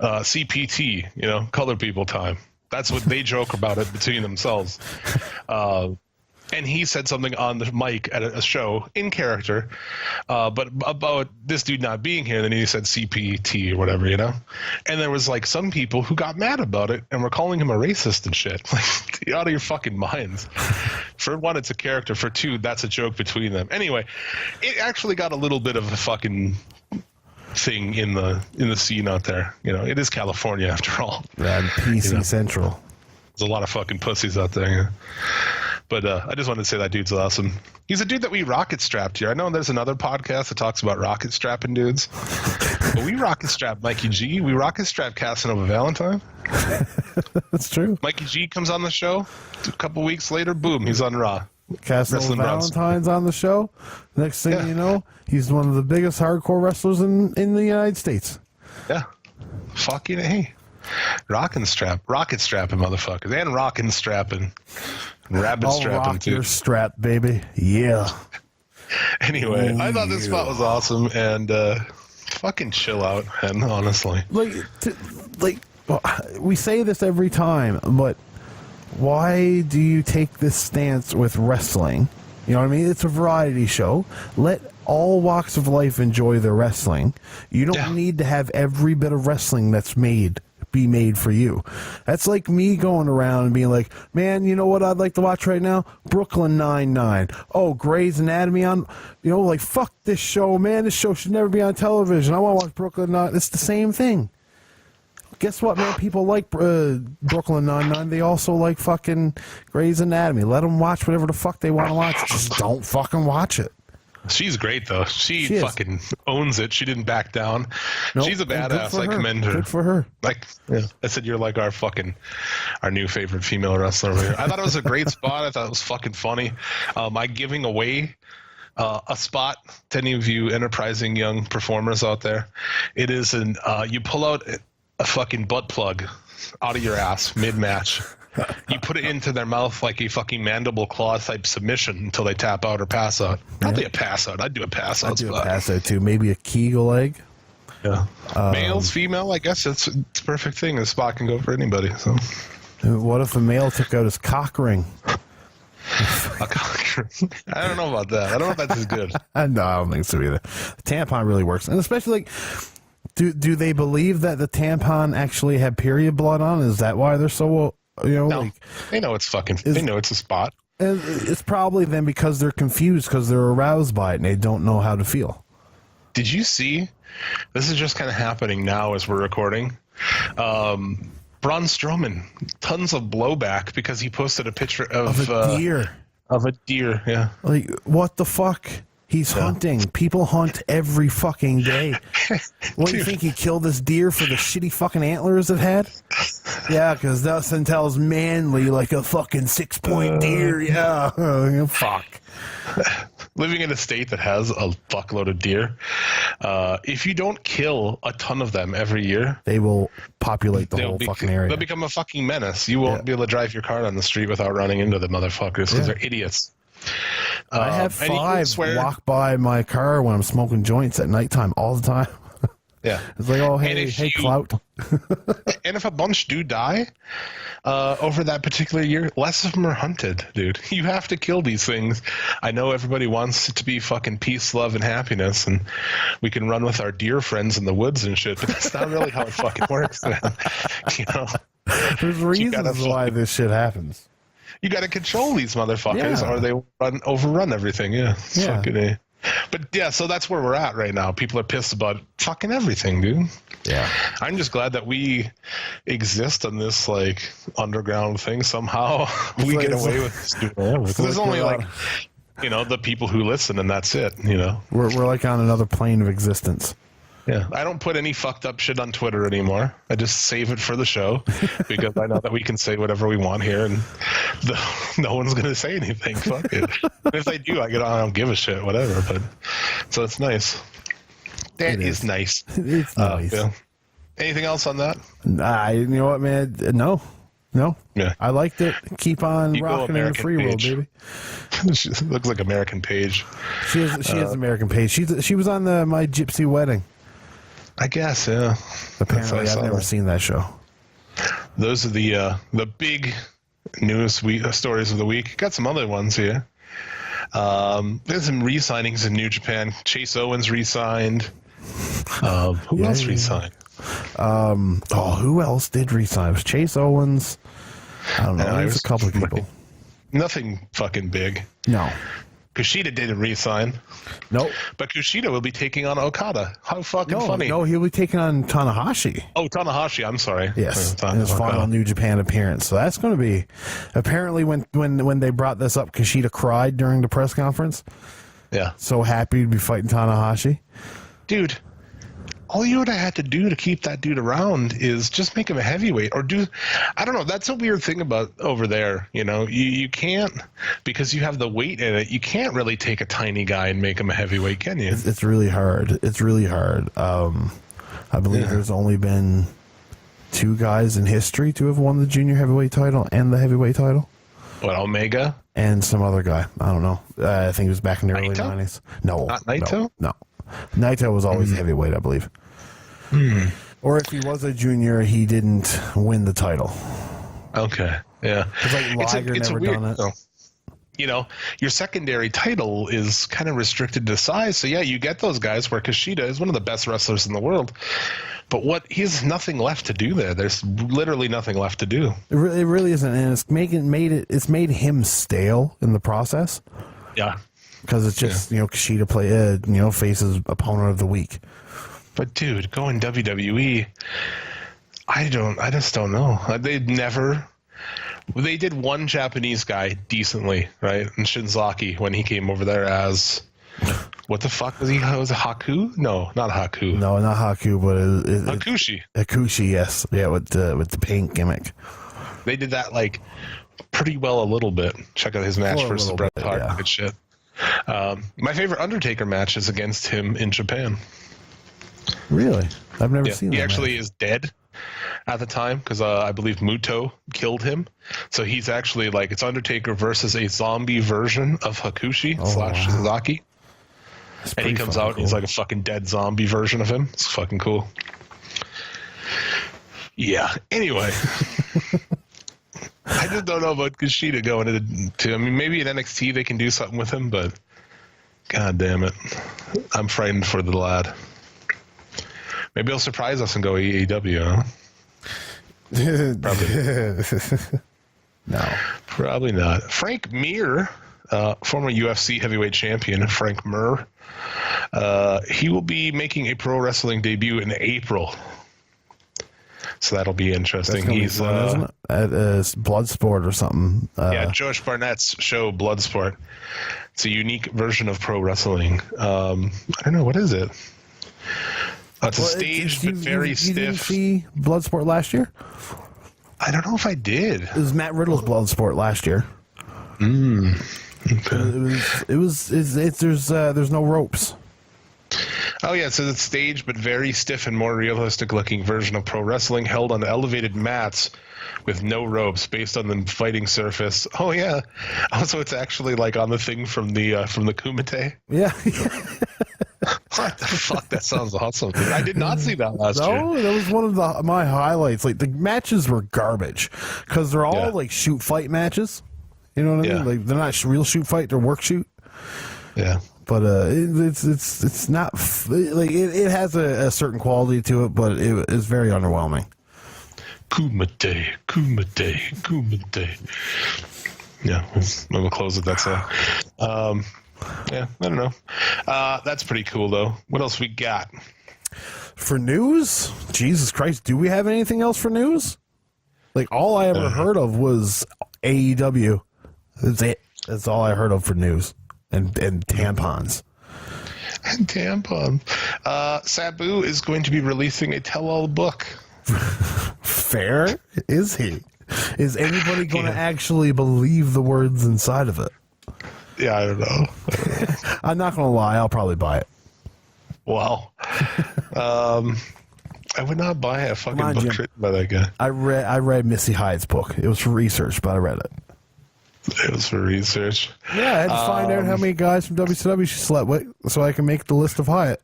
CPT, colored people time. That's what they joke about it between themselves. And he said something on the mic at a show in character, but about this dude not being here. Then he said CPT or whatever, And there was like some people who got mad about it and were calling him a racist and shit. Like, you're out of your fucking minds. For one, it's a character. For two, that's a joke between them. Anyway, it actually got a little bit of a fucking thing in the scene out there. It is California after all. Yeah, PC Central. There's a lot of fucking pussies out there. Yeah. But I just wanted to say that dude's awesome. He's a dude that we rocket strapped here. I know there's another podcast that talks about rocket strapping dudes. But we rocket strapped Mikey G. We rocket strapped Casanova Valentine. That's true. Mikey G comes on the show. A couple weeks later, boom, he's on Raw. Casanova Valentine's on the show. Next thing you know, he's one of the biggest hardcore wrestlers in the United States. Yeah. Fucking hey. Rocket strapping motherfuckers. And rockin' strapping. Rabbit strapping too. Your strap, baby. Yeah. Anyway, I thought this spot was awesome, and fucking chill out, man, honestly. We say this every time, but why do you take this stance with wrestling? You know what I mean? It's a variety show. Let all walks of life enjoy their wrestling. You don't need to have every bit of wrestling that's be made for you. That's like me going around and being like, man, you know what I'd like to watch right now? Brooklyn Nine-Nine. Oh, Grey's Anatomy on, fuck this show, man. This show should never be on television. I want to watch Brooklyn Nine. It's the same thing. Guess what, man? People like Brooklyn Nine-Nine. They also like fucking Grey's Anatomy. Let them watch whatever the fuck they want to watch. Just don't fucking watch it. She's great, though. She fucking owns it. She didn't back down. Nope. She's a badass. I commend her. Good for her. I said, you're like our new favorite female wrestler over here. I thought it was a great spot. I thought it was fucking funny. My giving away a spot to any of you enterprising young performers out there. It is you pull out a fucking butt plug out of your ass mid-match. You put it into their mouth like a fucking mandible claw type submission until they tap out or pass out. I'll do a pass out. I'd do a pass out. I'd do a pass out too. Maybe a Kegel leg. Yeah. Males, female, I guess it's a perfect thing. The spot can go for anybody. So. What if a male took out his cock ring? A cock ring? I don't know about that. I don't know if that's as good. No, I don't think so either. The tampon really works. And especially do they believe that the tampon actually had period blood on? Is that why they're so... No, they know it's they know it's a spot. It's probably then because they're confused because they're aroused by it and they don't know how to feel. Did you see? This is just kind of happening now as we're recording. Braun Strowman, tons of blowback because he posted a picture of a deer. Of a deer, yeah. Like, what the fuck? He's hunting. People hunt every fucking day. What do you think? He killed this deer for the shitty fucking antlers it had? Yeah, because Dustin tells manly like a fucking 6-point deer. Yeah. Fuck. Living in a state that has a fuckload of deer, if you don't kill a ton of them every year, they will populate the whole fucking area. They'll become a fucking menace. You won't be able to drive your car down the street without running into the motherfuckers because they're idiots. I have 5 walk by my car when I'm smoking joints at nighttime all the time. Yeah. It's like, oh, hey, clout. And if a bunch do die over that particular year, less of them are hunted, dude. You have to kill these things. I know everybody wants it to be fucking peace, love, and happiness, and we can run with our deer friends in the woods and shit, but that's not really how it fucking works, man. There's reasons why this shit happens. You got to control these motherfuckers, or they overrun everything. Yeah. Fucking A. But yeah, so that's where we're at right now. People are pissed about fucking everything, dude. Yeah. I'm just glad that we exist on this like underground thing somehow. We get away with this. Because there's only the people who listen, and that's it. We're like on another plane of existence. Yeah, I don't put any fucked up shit on Twitter anymore. I just save it for the show because I know that we can say whatever we want here, and no one's gonna say anything. Fuck it. If they do, I don't give a shit. Whatever. But so it's nice. That is nice. It's nice. Yeah. Anything else on that? You know what, man? No. No? Yeah. I liked it. Keep on You go rocking in the American free world, Page. baby. She looks like American Page. She is American Page. She was on the My Gypsy Wedding. I guess, yeah. Apparently, I've never seen that show. Those are the big newest stories of the week. Got some other ones here. There's some re-signings in New Japan. Chase Owens re-signed. Who else re-signed? Who else did resign? It was Chase Owens. I don't know. There's a couple of people. Nothing fucking big. No. Kushida didn't resign. Nope. But Kushida will be taking on Okada. How fucking funny. No, he'll be taking on Tanahashi. Oh, Tanahashi, I'm sorry. Yes, in his final New Japan appearance. So that's going to be... Apparently, when they brought this up, Kushida cried during the press conference. Yeah. So happy to be fighting Tanahashi. Dude, all you would have had to do to keep that dude around is just make him a heavyweight or do... I don't know. That's a weird thing about over there. You know, you can't... Because you have the weight in it, you can't really take a tiny guy and make him a heavyweight, can you? It's really hard. It's really hard. I believe there's only been 2 guys in history to have won the junior heavyweight title and the heavyweight title. What, Omega? And some other guy. I don't know. I think it was back in the early 90s. No. Not Naito? No. Naito was always heavyweight, I believe. Or if he was a junior, he didn't win the title. Okay, yeah. It's like Liger never done it. You know, your secondary title is kind of restricted to size. So, yeah, you get those guys where Kushida is one of the best wrestlers in the world. But he has nothing left to do there. There's literally nothing left to do. It really isn't. And it's made him stale in the process. Yeah. Because it's just, Kushida faces opponent of the week. But, dude, going WWE, I just don't know. They did one Japanese guy decently, right? And Shinzaki, when he came over there as, what the fuck was he? Was it Haku? No, not Haku. No, not Haku, but Hakushi. Hakushi, yes. Yeah, with the pink gimmick. They did that, like, pretty well a little bit. Check out his match versus Bret Hart. Yeah. Good shit. My favorite Undertaker match is against him in Japan. Really? I've never seen that. He actually is dead at the time because I believe Muto killed him. So he's actually like, it's Undertaker versus a zombie version of Hakushi / Shinzaki. And he comes out and he's like a fucking dead zombie version of him. It's fucking cool. Yeah. Anyway. I just don't know about Kushida going into... I mean, maybe in NXT they can do something with him, but... God damn it. I'm frightened for the lad. Maybe he'll surprise us and go AEW, huh? Probably. No. Probably not. Frank Mir, former UFC heavyweight champion, Frank Mir, he will be making a pro wrestling debut in April. So that'll be interesting. He's fun, isn't it? At Bloodsport or something. Yeah, Josh Barnett's show Bloodsport. It's a unique version of pro wrestling. I don't know, what is it? It's a staged but very stiff. You didn't see Bloodsport last year? I don't know if I did. It was Matt Riddle's Bloodsport last year. Okay. There's no ropes. Oh, yeah, so it's staged but very stiff and more realistic-looking version of pro wrestling held on elevated mats with no ropes based on the fighting surface. Oh, yeah. Also, it's actually like on the thing from the Kumite. Yeah. What the fuck? That sounds awesome. Dude. I did not see that last year. No, that was one of my highlights. Like, the matches were garbage because they're all like shoot fight matches. You know what I mean? Like, they're not real shoot fight; they're work shoot. Yeah. But it's not like it has a certain quality to it, but it is very underwhelming. Kumite. Yeah, we'll close it. That's yeah, I don't know. That's pretty cool, though. What else we got? For news? Jesus Christ, do we have anything else for news? Like, all I ever heard of was AEW. That's it. That's all I heard of for news. And tampons. And tampons. Sabu is going to be releasing a tell-all book. Fair? Is he? Is anybody going to actually believe the words inside of it? Yeah, I don't know. I'm not going to lie. I'll probably buy it. Well, I would not buy a fucking on, book Jim. written by that guy. I read Missy Hyde's book. It was for research, but I read it. It was for research. Yeah, I had to find out how many guys from WCW she slept with so I can make the list of Hyatt.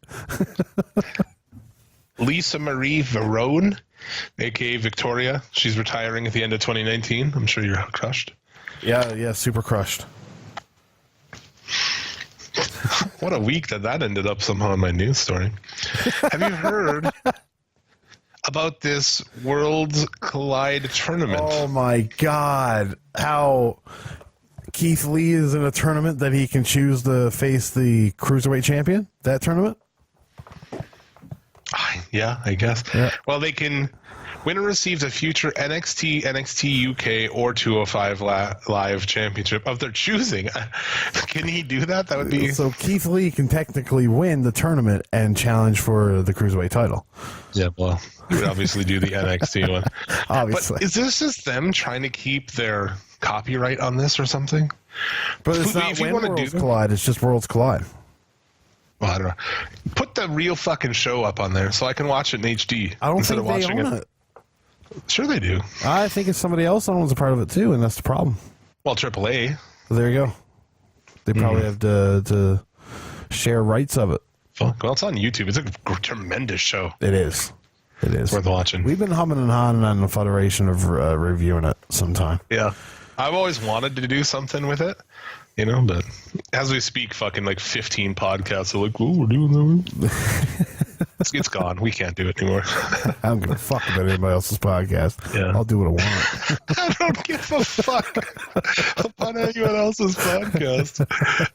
Lisa Marie Verone, a.k.a. Victoria. She's retiring at the end of 2019. I'm sure you're crushed. Yeah, super crushed. What a week that ended up somehow in my news story. Have you heard about this Worlds Collide tournament? Oh my God. How Keith Lee is in a tournament that he can choose to face the Cruiserweight champion? That tournament? Yeah, I guess. Yeah. Well, they can... Winner receives a future NXT, NXT UK, or 205 Live championship of their choosing. Can he do that? That would be... So Keith Lee can technically win the tournament and challenge for the Cruiserweight title. Yeah, well, he would obviously do the NXT one. Obviously. But is this just them trying to keep their copyright on this or something? But it's If not you when wanna Worlds do- Collide, it's just Worlds Collide. Well, I don't know. Put the real fucking show up on there so I can watch it in HD. I don't instead think of they watching own it. Sure they do. I think it's somebody else owns a part of it too, and that's the problem. Well, AAA. So there you go. They probably have to share rights of it. Fuck. Well, it's on YouTube. It's a tremendous show. It is. It is. It's worth watching. We've been humming and hawing on the Federation of reviewing it sometime. Yeah. I've always wanted to do something with it, you know, but as we speak, fucking like 15 podcasts are like, oh, we're doing that. It's gone. We can't do it anymore. I don't give a fuck about anybody else's podcast. Yeah. I'll do what I want. I don't give a fuck about anyone else's podcast.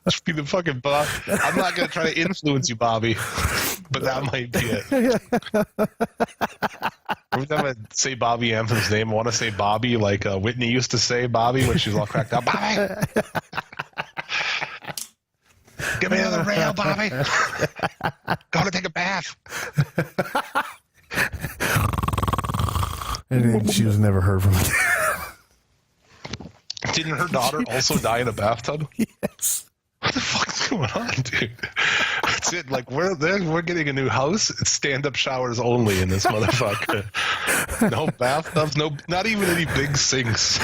Just be the fucking boss. I'm not going to try to influence you, Bobby, but that might be it. Every time I say Bobby Anthem's name, I want to say Bobby like Whitney used to say Bobby when she was all cracked up. Bobby! Get me on the rail, Bobby! Going to take a bath. And then she was never heard from again. Didn't her daughter also die in a bathtub? Yes. What the fuck's going on, dude? That's it. Like we're getting a new house. It's stand-up showers only in this motherfucker. No bathtubs. No, not even any big sinks.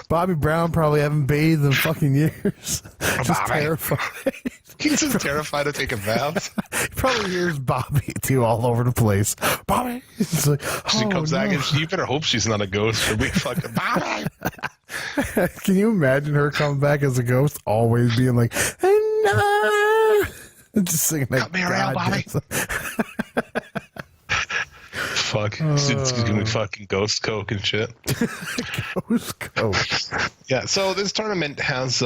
Bobby Brown probably haven't bathed in fucking years. Just Bobby. terrified. He's just terrified of taking baths. He probably hears Bobby too all over the place. Bobby. He's like, She oh, comes no. back and you better hope she's not a ghost. She'll be fucking Bobby. Can you imagine her coming back as a ghost, always being like, no, just singing that. Cut me around, Bobby. Fuck. It's gonna be fucking ghost coke and shit. Ghost coach. Yeah, so this tournament has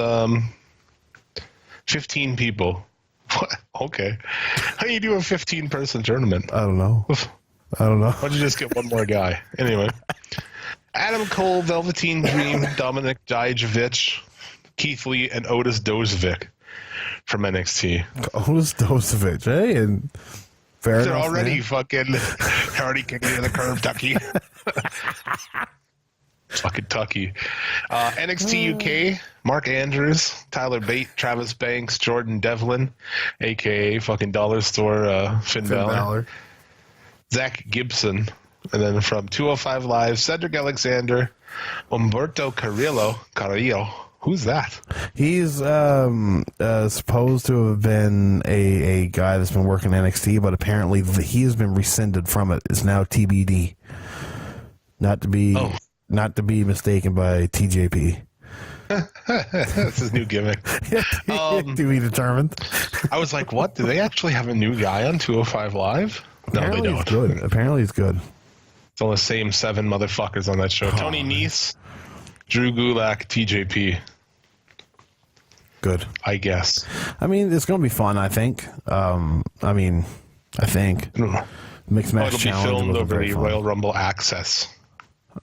15 people. What? Okay. How do you do a 15-person tournament? I don't know. Why'd you just get one more guy? Anyway. Adam Cole, Velveteen Dream, Dominic Dijakovic, Keith Lee, and Otis Dozovic from NXT. Otis Dozovic, hey? And fair They're enough, already man. fucking already kicking you in the curb, Tucky. Fucking Tucky. NXT UK, Mark Andrews, Tyler Bate, Travis Banks, Jordan Devlin, a.k.a. fucking Dollar Store Finn Balor. Zach Gibson. And then from 205 Live, Cedric Alexander, Umberto Carrillo. Who's that? He's supposed to have been a guy that's been working NXT, but apparently he has been rescinded from it. It's now TBD. Not to be mistaken by TJP. That's his new gimmick. To be determined. I was like, what? Do they actually have a new guy on 205 Live? No, they don't. He's good. Apparently he's good. It's all the same 7 motherfuckers on that show. Tony Nese, Drew Gulak, TJP. Good. I guess. I mean, it's going to be fun, I think. I think. I don't know. Mixed match It'll be challenge. filmed was over very the fun. Royal Rumble Access.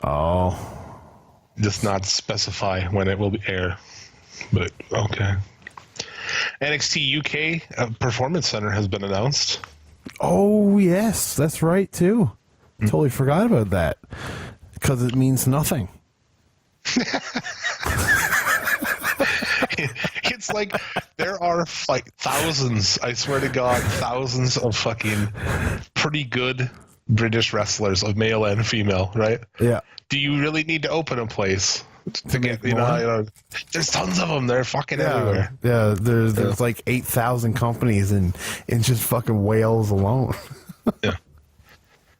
Oh. Does not specify when it will be air. But, okay. NXT UK Performance Center has been announced. Oh, yes. That's right, too. Totally forgot about that. Because it means nothing. It's like there are like thousands, I swear to God, thousands of fucking pretty good British wrestlers of male and female, right? Yeah. Do you really need to open a place to get, you know, there's tons of them. They're fucking everywhere. Yeah, there's like 8,000 companies in just fucking Wales alone. Yeah.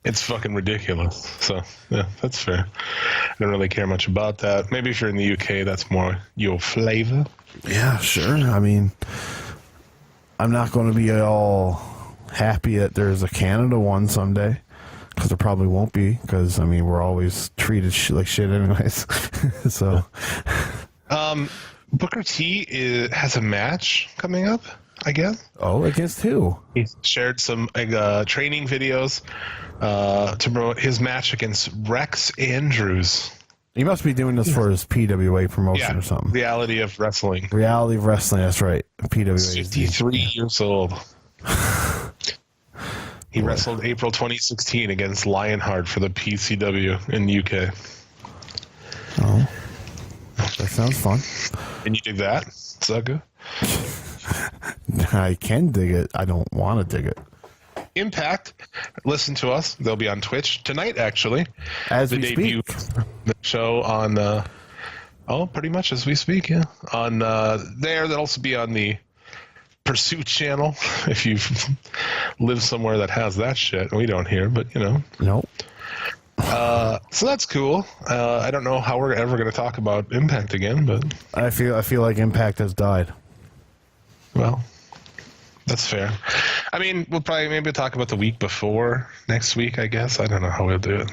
It's fucking ridiculous. So, yeah, that's fair. I don't really care much about that. Maybe if you're in the UK, that's more your flavor. Yeah, sure. I mean, I'm not going to be all happy that there's a Canada one someday. Because there probably won't be, because, I mean, we're always treated like shit anyways. So. Booker T has a match coming up, I guess. Oh, against who? He shared some training videos to promote his match against Rex Andrews. He must be doing this for his PWA promotion or something. Reality of Wrestling. Reality of Wrestling, that's right. PWA. 53 years old. He wrestled April 2016 against Lionheart for the PCW in the UK. Oh, that sounds fun. And you dig that, sucker? I can dig it. I don't want to dig it. Impact, listen to us. They'll be on Twitch tonight, actually. As the we debut speak. The show on, pretty much as we speak, yeah. On there, they'll also be on the Pursuit channel, if you live somewhere that has that shit. We don't here, but you know. Nope. So that's cool. I don't know how we're ever going to talk about Impact again, but I feel like Impact has died. Well, that's fair. I mean, we'll probably maybe talk about the week before next week, I guess. I don't know how we'll do it.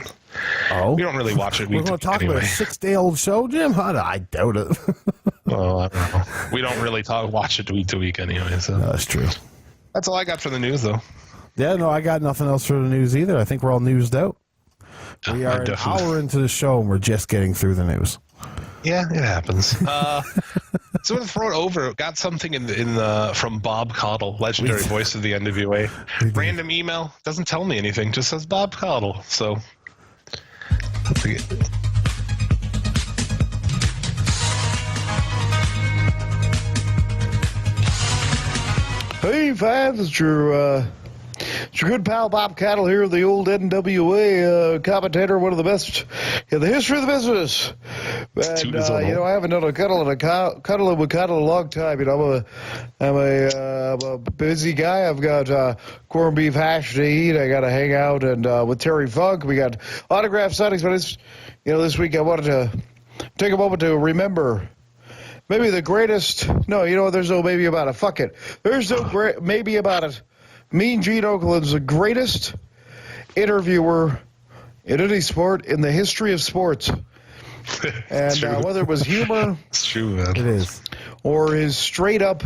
Oh, we don't really watch it. We're going to talk about a 6-day-old show, Jim? I doubt it. Well, I don't know. We don't really watch it week to week anyway. So no, that's true. That's all I got for the news, though. Yeah, no, I got nothing else for the news either. I think we're all newsed out. We are an hour into the show, and we're just getting through the news. Yeah, it happens. So we'll throw it over. Got something from Bob Caudle, legendary voice of the NWA. Random email, doesn't tell me anything, just says Bob Caudle. So, hey fans, it's your good pal Bob Cattle here, the old NWA commentator, one of the best in the history of the business. And I haven't done a cuddle with Cattle in a long time. You know, I'm a busy guy. I've got corned beef hash to eat. I got to hang out and with Terry Funk. We got autograph signings, but it's this week I wanted to take a moment to remember. Maybe the greatest. No, there's no maybe about it. Fuck it. There's no maybe about it. Mean Gene Okerlund's the greatest interviewer in any sport in the history of sports. And whether it was humor, it's true, man. It is, or his straight up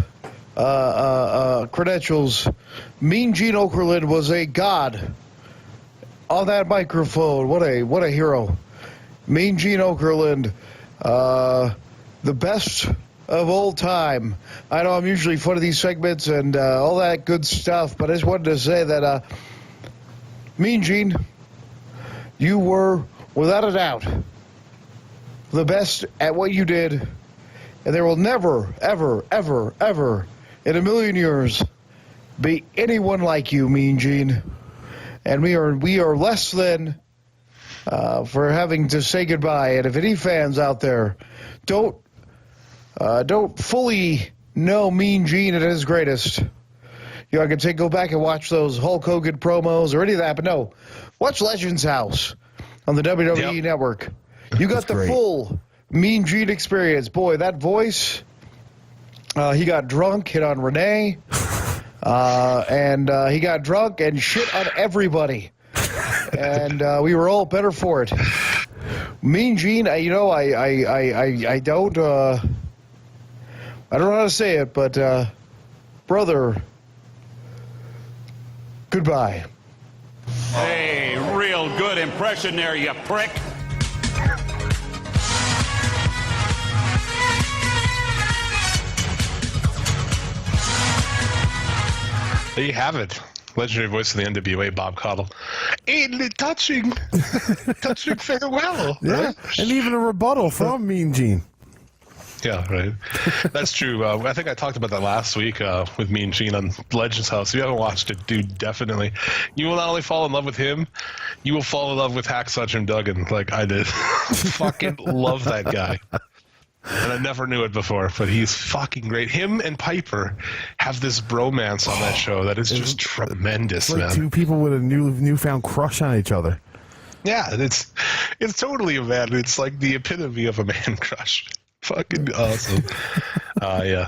credentials, Mean Gene Okerlund was a god on that microphone. What a hero. Mean Gene Okerlund, the best of all time. I know I'm usually fun of these segments and all that good stuff, but I just wanted to say that Mean Gene, you were, without a doubt, the best at what you did, and there will never, ever, ever, ever in a million years be anyone like you, Mean Gene. And we are less than for having to say goodbye. And if any fans out there don't fully know Mean Gene at his greatest, I could go back and watch those Hulk Hogan promos or any of that, but no, watch Legends House on the WWE Network. You got the full Mean Gene experience. Boy, that voice, he got drunk, hit on Renee, and he got drunk and shit on everybody. And we were all better for it. Mean Gene, I don't know how to say it, but brother, goodbye. Hey, real good impression there, you prick. There you have it. Legendary voice of the NWA, Bob Caudle. And touching farewell. Yeah, right? and even a rebuttal from Mean Gene. Yeah, right. That's true. I think I talked about that last week with me and Gene on Legends House. If you haven't watched it, dude, definitely. You will not only fall in love with him, you will fall in love with Hacksaw Jim Duggan like I did. Fucking love that guy. And I never knew it before, but he's fucking great. Him and Piper have this bromance on that show that is just tremendous, It's like man. two people with a newfound crush on each other. Yeah, it's totally a man. It's like the epitome of a man crush. Fucking awesome. Yeah.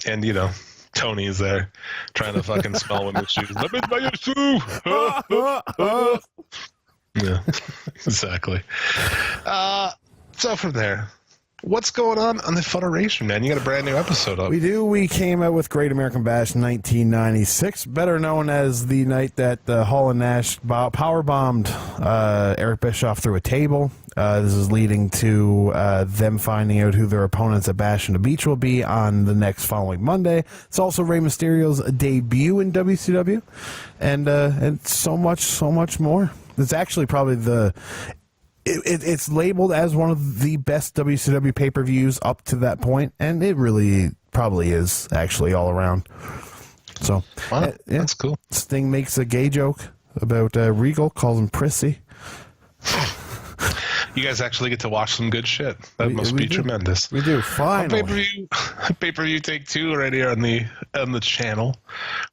And, you know, Tony's there trying to fucking smell women's shoes. Let me buy your shoe. Yeah, exactly. So from there, what's going on the Federation, man? You got a brand new episode up. We do. We came out with Great American Bash 1996, better known as the night that Hall and Nash powerbombed Eric Bischoff through a table. This is leading to them finding out who their opponents at Bash on the Beach will be on the next following Monday. It's also Rey Mysterio's debut in WCW, and so much more. It's actually probably it's labeled as one of the best WCW pay-per-views up to that point, and it really probably is actually all around. So, wow, that's cool. Sting makes a gay joke about Regal, calls him prissy. You guys actually get to watch some good shit. That must be tremendous. We do. Finally. Pay-per-view take 2 right here on the channel.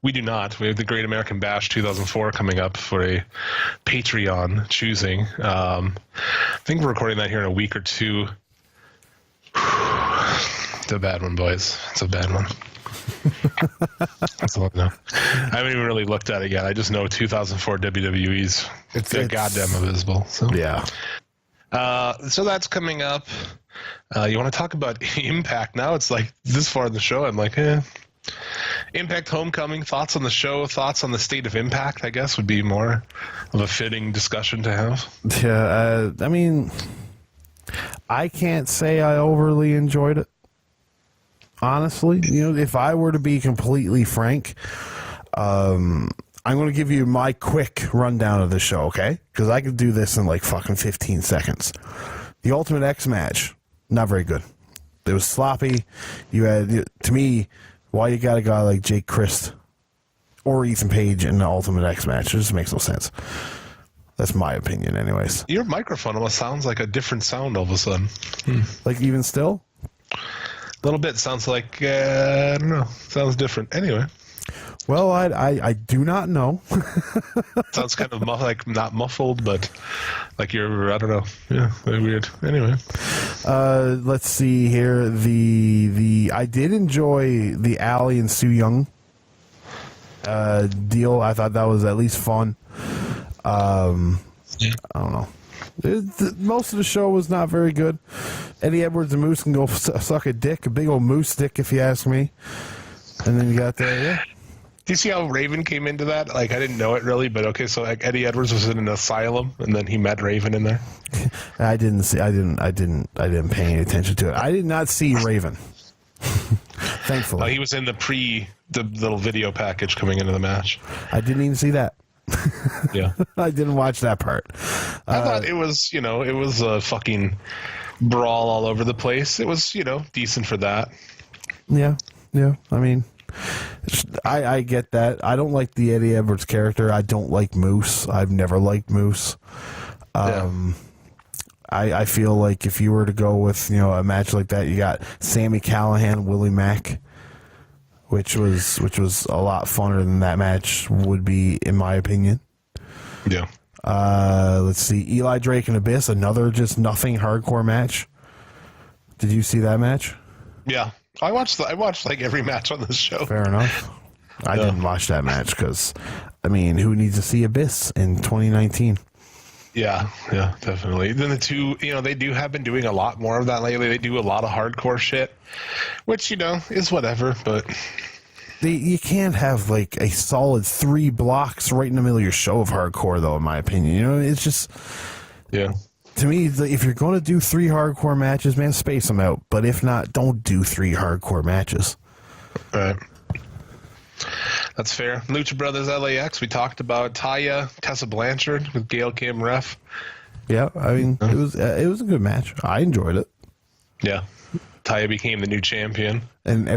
We do not. We have the Great American Bash 2004 coming up for a Patreon choosing. I think we're recording that here in a week or two. It's a bad one, boys. It's a bad one. That's all I know. I haven't even really looked at it yet. I just know 2004 WWE's it's goddamn abysmal. So. Yeah. So that's coming up. You want to talk about Impact now? It's like this far in the show. I'm like, Impact Homecoming. Thoughts on the show? Thoughts on the state of Impact? I guess would be more of a fitting discussion to have. Yeah, I mean, I can't say I overly enjoyed it. Honestly, you know, if I were to be completely frank, I'm going to give you my quick rundown of the show, okay? Because I could do this in like fucking 15 seconds. The Ultimate X match, not very good. It was sloppy. You had, to me, why you got a guy like Jake Christ or Ethan Page in the Ultimate X match? It just makes no sense. That's my opinion, anyways. Your microphone almost sounds like a different sound all of a sudden. Like even still? A little bit. Sounds like, I don't know. Sounds different. Anyway. Well, I do not know. Sounds kind of like not muffled, but like you're, I don't know. Yeah, very weird. Anyway. Let's see here. I did enjoy the Allie and Su Yung deal. I thought that was at least fun. I don't know. Most of the show was not very good. Eddie Edwards and Moose can go suck a dick, a big old moose dick, if you ask me. And then you got yeah. Do you see how Raven came into that? Like, I didn't know it really, but okay. So like Eddie Edwards was in an asylum, and then he met Raven in there. I didn't pay any attention to it. I did not see Raven. Thankfully, he was in the little video package coming into the match. I didn't even see that. Yeah, I didn't watch that part. I thought it was, it was a fucking brawl all over the place. It was, decent for that. Yeah. I mean, I get that. I don't like the Eddie Edwards character. I don't like Moose. I've never liked Moose. I feel like if you were to go with, a match like that, you got Sami Callihan, Willie Mack, which was a lot funner than that match would be, in my opinion. Yeah. Let's see, Eli Drake and Abyss, another just nothing hardcore match. Did you see that match? Yeah. I watched like every match on this show. Fair enough. I didn't watch that match because, I mean, who needs to see Abyss in 2019? Yeah, definitely. Then the two, they have been doing a lot more of that lately. They do a lot of hardcore shit, which, is whatever, but... You can't have, like, a solid 3 blocks right in the middle of your show of hardcore, though, in my opinion. It's just... Yeah. To me, if you're going to do 3 hardcore matches, man, space them out. But if not, don't do 3 hardcore matches. Right. That's fair. Lucha Brothers LAX, we talked about Tessa Blanchard with Gail Kim ref. Yeah, I mean, it was a good match. I enjoyed it. Yeah. Taya became the new champion. And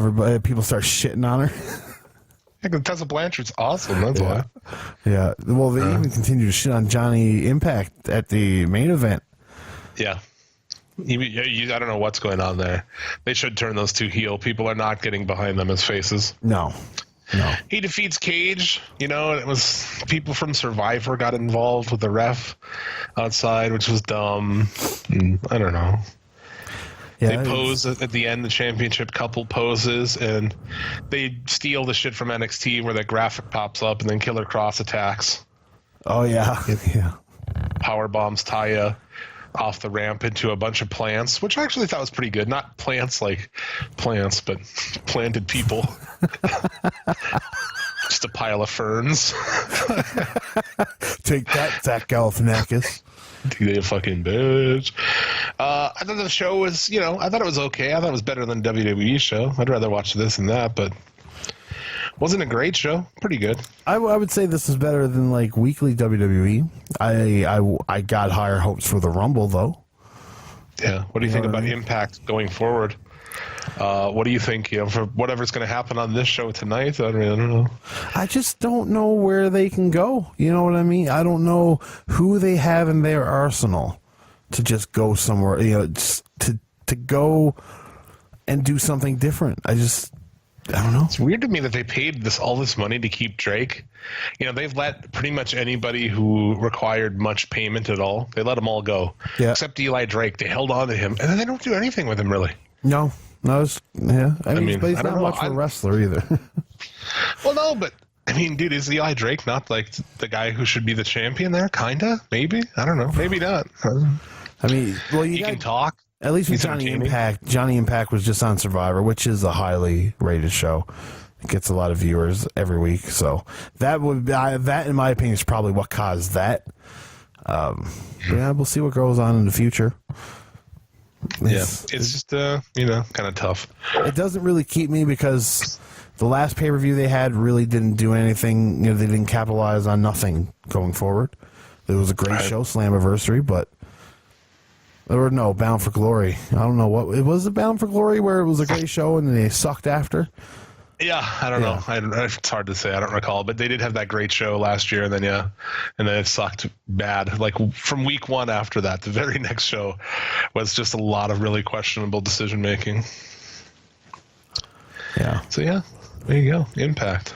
people start shitting on her. Tessa Blanchard's awesome. That's why. Yeah. Well, they even continue to shit on Johnny Impact at the main event. Yeah. I don't know what's going on there. They should turn those two heel. People are not getting behind them as faces. No. He defeats Cage, and it was people from Survivor got involved with the ref outside, which was dumb. I don't know. Yeah, they pose at the end, the championship couple poses, and they steal the shit from NXT where that graphic pops up and then Killer Cross attacks. Oh, yeah. Yeah. Power bombs Taya off the ramp into a bunch of plants, which I actually thought was pretty good. Not plants like plants, but planted people. Just a pile of ferns. Take that, Zach Galifianakis. You fucking bitch. I thought the show was, I thought it was okay. I thought it was better than WWE show. I'd rather watch this than that, but wasn't a great show. Pretty good. I would say this is better than like weekly WWE. I got higher hopes for the Rumble though. Yeah. What do you think about Impact going forward? What do you think, for whatever's going to happen on this show tonight? I don't know. I just don't know where they can go. You know what I mean? I don't know who they have in their arsenal to just go somewhere, just to go and do something different. I don't know. It's weird to me that they paid all this money to keep Drake. They've let pretty much anybody who required much payment at all. They let them all go, except Eli Drake. They held on to him, and then they don't do anything with him really. No. I mean, but he's not much of a wrestler either. Well, no, but I mean, dude, is Eli Drake not like the guy who should be the champion there? Kinda, maybe. I don't know. Maybe not. I mean, well, he can talk. At least with Johnny Impact. Johnny Impact was just on Survivor, which is a highly rated show. It gets a lot of viewers every week, so that in my opinion is probably what caused that. Yeah, we'll see what goes on in the future. It's just kind of tough. It doesn't really keep me because the last pay-per-view they had really didn't do anything. They didn't capitalize on nothing going forward. It was a great show, Slammiversary, but Bound for Glory. I don't know what it was. Bound for Glory where it was a great show and they sucked after. Yeah, I don't know. It's hard to say. I don't recall, but they did have that great show last year, and then it sucked bad. Like from week one after that, the very next show was just a lot of really questionable decision making. Yeah. So yeah, there you go. Impact.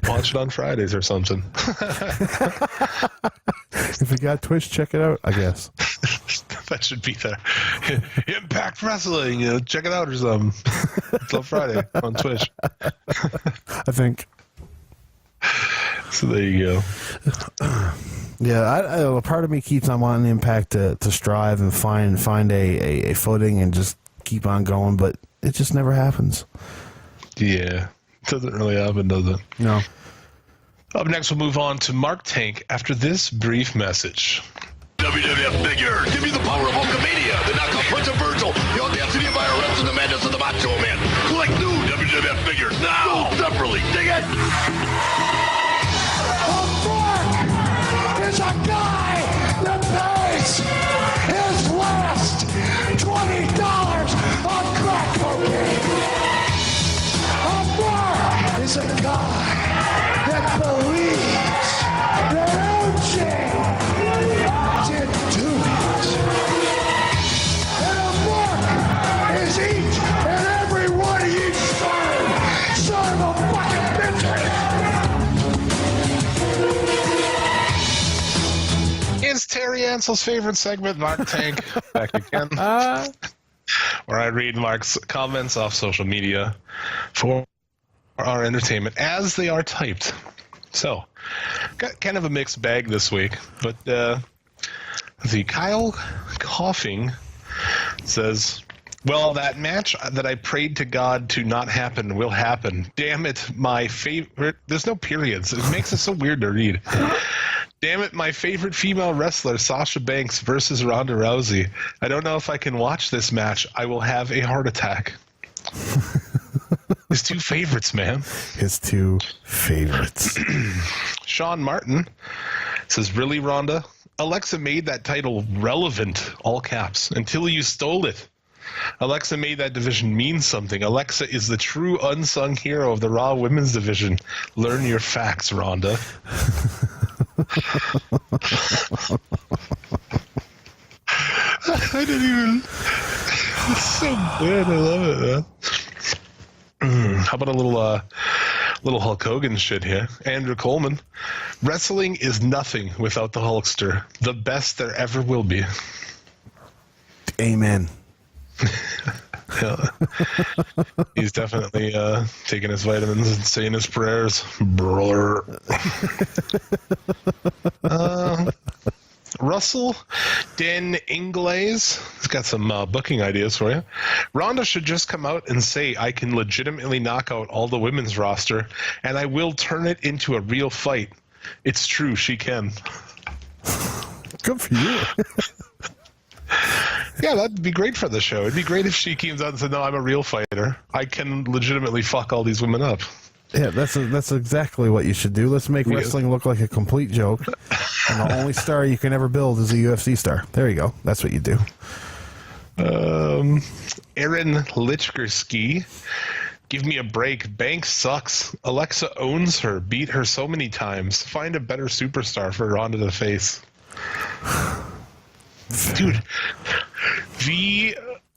Watch it on Fridays or something. If you got Twitch, check it out, I guess. That should be there. Impact Wrestling, check it out or something. It's on Friday on Twitch. I think. So there you go. Yeah, a part of me keeps on wanting Impact to strive and find a footing and just keep on going, but it just never happens. Yeah. Doesn't really happen, does it? No. Up next, we'll move on to Mark Tank after this brief message. WWF figure, give me the power of Hulkamania, the knockout Prince of Virgil, the audacity of IRS, and the madness of the Macho Man. Collect new WWF figures now, separately. Dig it? Mark is a guy that pays his last $20 on crack cocaine. Mark is a guy that believes that OJ did do it. And Mark is each and every one of you son of a fucking bitch. It's Terry Ansell's favorite segment, Mark Tank. Back again. Where I read Mark's comments off social media for our entertainment as they are typed. So, got kind of a mixed bag this week, but the Kyle Coughing says, well, that match that I prayed to God to not happen will happen. Damn it, my favorite... There's no periods. It makes it so weird to read. Damn it, my favorite female wrestler, Sasha Banks versus Ronda Rousey. I don't know if I can watch this match. I will have a heart attack. His two favorites, man. His two favorites. Sean Martin says, really, Ronda? Alexa made that title relevant, all caps, until you stole it. Alexa made that division mean something. Alexa is the true unsung hero of the Raw Women's division. Learn your facts, Rhonda. I didn't even... It's so good. I love it, man. How about a little Hulk Hogan shit here? Andrew Coleman. Wrestling is nothing without the Hulkster. The best there ever will be. Amen. Yeah. He's definitely taking his vitamins and saying his prayers. Brother. Russell Den Inglaze has got some booking ideas for you. Ronda should just come out and say, I can legitimately knock out all the women's roster, and I will turn it into a real fight. It's true, she can. Good for you. Yeah, that'd be great for the show. It'd be great if she came out and said, no, I'm a real fighter. I can legitimately fuck all these women up. Yeah, that's exactly what you should do. Let's make wrestling look like a complete joke. And the only star you can ever build is a UFC star. There you go. That's what you do. Aaron Lichkerski. Give me a break. Banks sucks. Alexa owns her. Beat her so many times. Find a better superstar for Ronda to face. Dude,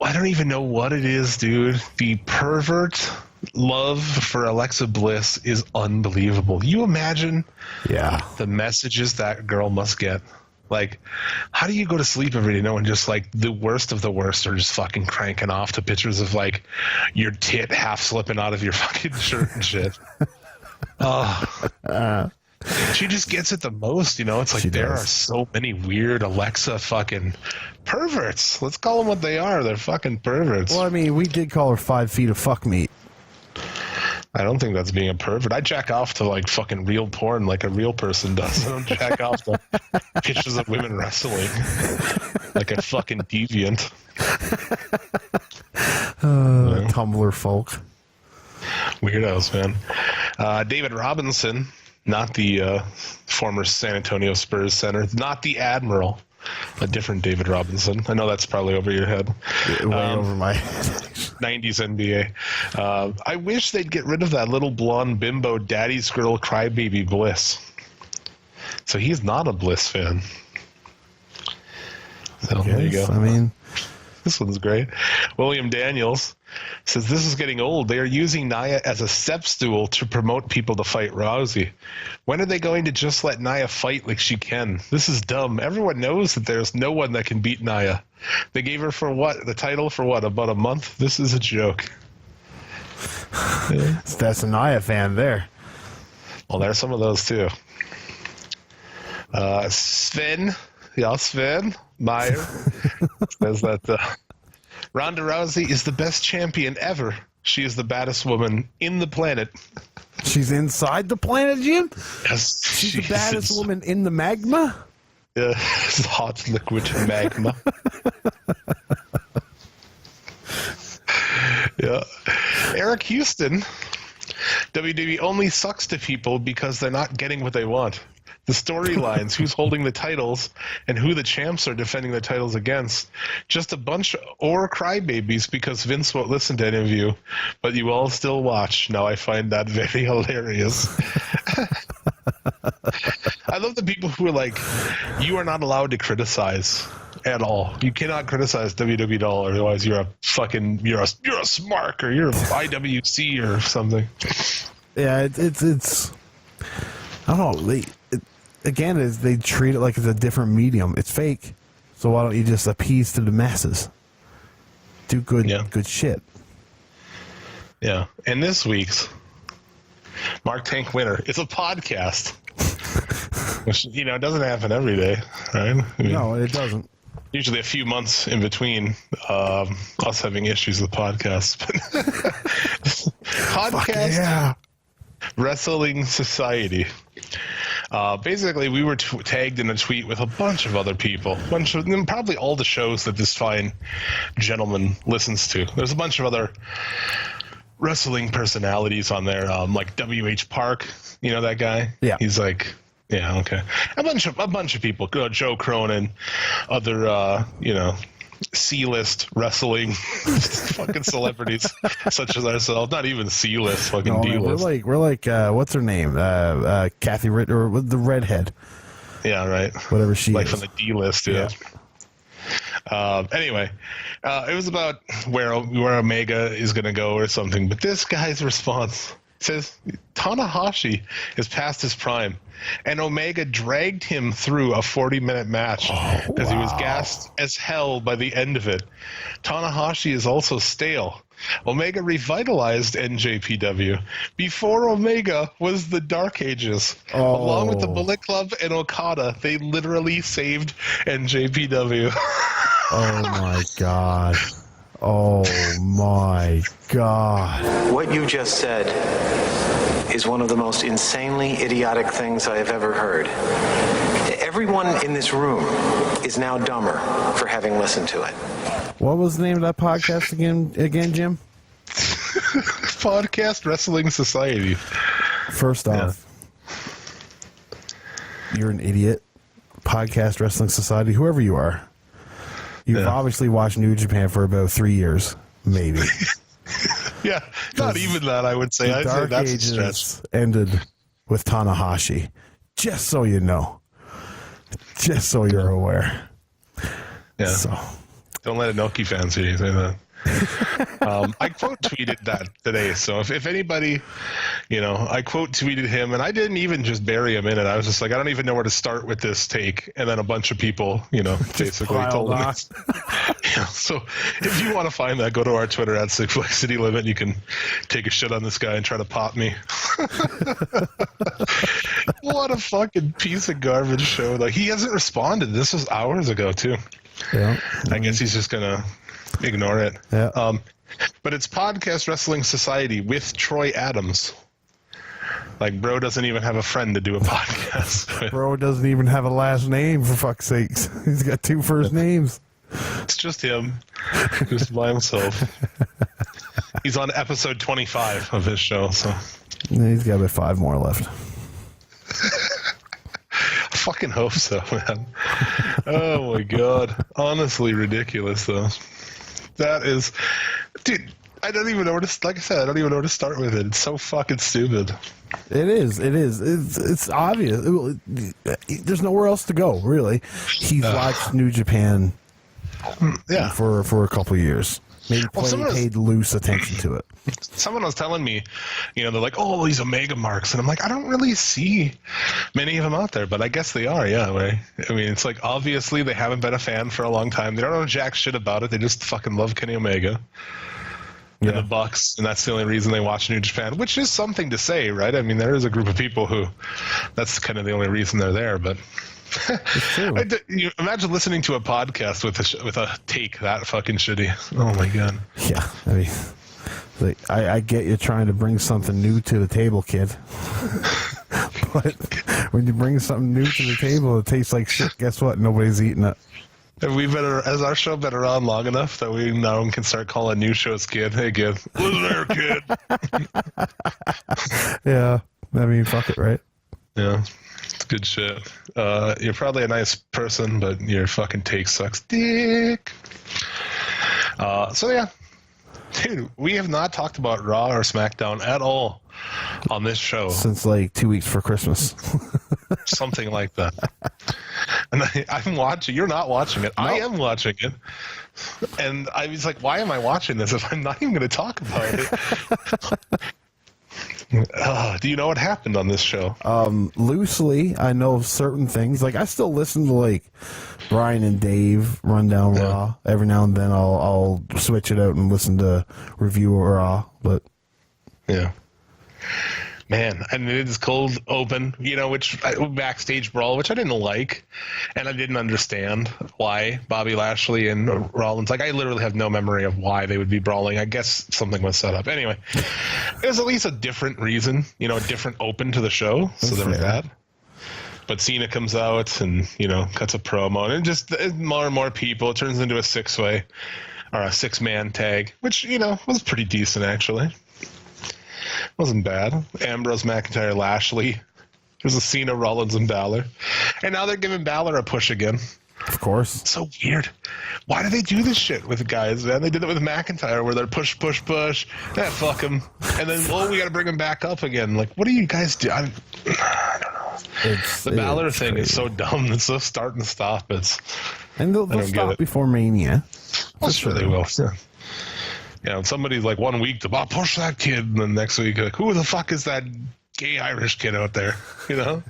I don't even know what it is, dude. The pervert love for Alexa Bliss is unbelievable. You imagine the messages that girl must get? Like, how do you go to sleep every day knowing just like the worst of the worst are just fucking cranking off to pictures of like your tit half slipping out of your fucking shirt and shit? She just gets it the most, you know? It's like there are so many weird Alexa fucking perverts. Let's call them what they are. They're fucking perverts. Well, I mean, we did call her 5 feet of fuck meat. I don't think that's being a pervert. I jack off to like fucking real porn like a real person does. I don't jack off to pictures of women wrestling like a fucking deviant. Tumblr folk. Weirdos, man. David Robinson, not the former San Antonio Spurs center, not the Admiral, a different David Robinson. I know that's probably over your head. Way over my head. 90s NBA. I wish they'd get rid of that little blonde bimbo daddy's girl crybaby Bliss. So he's not a Bliss fan. So there you go. I mean, this one's great. William Daniels says, this is getting old. They are using Nia as a step stool to promote people to fight Rousey. When are they going to just let Nia fight like she can? This is dumb. Everyone knows that there's no one that can beat Nia. They gave her the title for what, about a month? This is a joke. Yeah. That's a Nia fan there. Well, there's some of those too. Sven Meyer says that Ronda Rousey is the best champion ever. She is the baddest woman in the planet. She's inside the planet, Jim? Yes. She's the baddest woman in the magma? Yeah, hot liquid magma. Yeah. Eric Houston. WWE only sucks to people because they're not getting what they want. The storylines, who's holding the titles, and who the champs are defending the titles against. Just a bunch or crybabies because Vince won't listen to any of you, but you all still watch. Now I find that very hilarious. I love the people who are like, you are not allowed to criticize at all. You cannot criticize WWE at all, otherwise you're a smark or you're a IWC or something. Yeah, it's I don't know. They treat it like it's a different medium. It's fake, so why don't you just appease to the masses? Do good shit. Yeah, and this week's Mark Tank winner is a podcast, which it doesn't happen every day, right? I mean, no, it doesn't. Usually a few months in between us having issues with podcasts. Podcast Wrestling Society. Basically, we were tagged in a tweet with a bunch of other people, probably all the shows that this fine gentleman listens to. There's a bunch of other wrestling personalities on there, like W.H. Park. You know that guy? Yeah. He's like, yeah, okay. A bunch of people, Joe Cronin, other, C-list wrestling fucking celebrities such as ourselves. Not even C-list, fucking D-list. We're like what's her name? Kathy Ritt, or with the redhead. Yeah, right. Whatever she like is. from the D-list, yeah. Anyway, it was about where Omega is going to go or something. But this guy's response says Tanahashi is past his prime, and Omega dragged him through a 40-minute match because he was gassed as hell by the end of it. Tanahashi is also stale. Omega revitalized NJPW. Before Omega was the Dark Ages. Along with the Bullet Club and Okada, they literally saved NJPW. Oh my god. Oh my god. What you just said is one of the most insanely idiotic things I have ever heard. Everyone in this room is now dumber for having listened to it. What was the name of that podcast again, Jim? Podcast Wrestling Society. First off, you're an idiot. Podcast Wrestling Society, whoever you are. You've obviously watched New Japan for about 3 years, maybe. Yeah, not even that, I would say. The Dark Ages ended with Tanahashi. Just so you know. Just so you're aware. Yeah. So. Don't let Inoki fans hear you say that. I quote tweeted that today. So if anybody, I quote tweeted him, and I didn't even just bury him in it. I was just like, I don't even know where to start with this take. And then a bunch of people, basically told him. So if you want to find that, go to our Twitter at Suplex City Limit. You can take a shit on this guy and try to pop me. What a fucking piece of garbage show. Like, he hasn't responded. This was hours ago too. Yeah. I guess he's just gonna ignore it. Yeah. But it's Podcast Wrestling Society with Troy Adams. Like, bro doesn't even have a friend to do a podcast with. Bro doesn't even have a last name, for fuck's sakes. He's got 2 first names. It's just him. Just by himself. He's on episode 25 of his show, so. Yeah, he's got about 5 more left. I fucking hope so, man. Oh my god. Honestly ridiculous, though. That is... Dude, I don't even know where to... Like I said, I don't even know where to start with it. It's so fucking stupid. It is. It's obvious. There's nowhere else to go, really. He's watched New Japan for a couple of years. Maybe paid loose attention to it. Someone was telling me, they're like, oh, these Omega marks. And I'm like, I don't really see many of them out there, but I guess they are, yeah. Right? I mean, it's like, obviously they haven't been a fan for a long time. They don't know jack shit about it. They just fucking love Kenny Omega and the Bucks, and that's the only reason they watch New Japan, which is something to say, right? I mean, there is a group of people who that's kind of the only reason they're there, but... You imagine listening to a podcast with a take that fucking shitty. Oh my god. Yeah, I mean, I get you trying to bring something new to the table, kid. But when you bring something new to the table, it tastes like shit. Guess what? Nobody's eating it. Has our show been around long enough that we now can start calling new shows kid? Hey, kid. Listen there, kid. Yeah, I mean, fuck it, right? Yeah. It's good shit. You're probably a nice person, but your fucking take sucks dick. So yeah. Dude, we have not talked about Raw or SmackDown at all on this show. Since like 2 weeks for Christmas. Something like that. And I'm watching. You're not watching it. Nope. I am watching it. And I was like, why am I watching this if I'm not even going to talk about it? Do you know what happened on this show? Loosely, I know certain things. Like, I still listen to like Brian and Dave run down Raw. Every now and then I'll switch it out and listen to review Raw. But yeah, man, and it is cold open, which backstage brawl, which I didn't like, and I didn't understand why Bobby Lashley and Rollins. Like, I literally have no memory of why they would be brawling. I guess something was set up. Anyway, there's at least a different reason, a different open to the show. So there was that. But Cena comes out and cuts a promo, and just more and more people. It turns into a 6-way or a 6-man tag, which was pretty decent actually. Wasn't bad. Ambrose, McIntyre, Lashley. There's a Cena, Rollins, and Balor. And now they're giving Balor a push again. Of course. It's so weird. Why do they do this shit with guys, man? They did it with McIntyre where they're push. Fuck him. And then, we got to bring him back up again. Like, what do you guys do? I don't know. The Balor thing crazy. is so dumb. It's so start and stop. And they'll stop before Mania. I'm sure they will. Yeah. Somebody's like 1 week to push that kid, and then next week, like, who the fuck is that gay Irish kid out there? You know?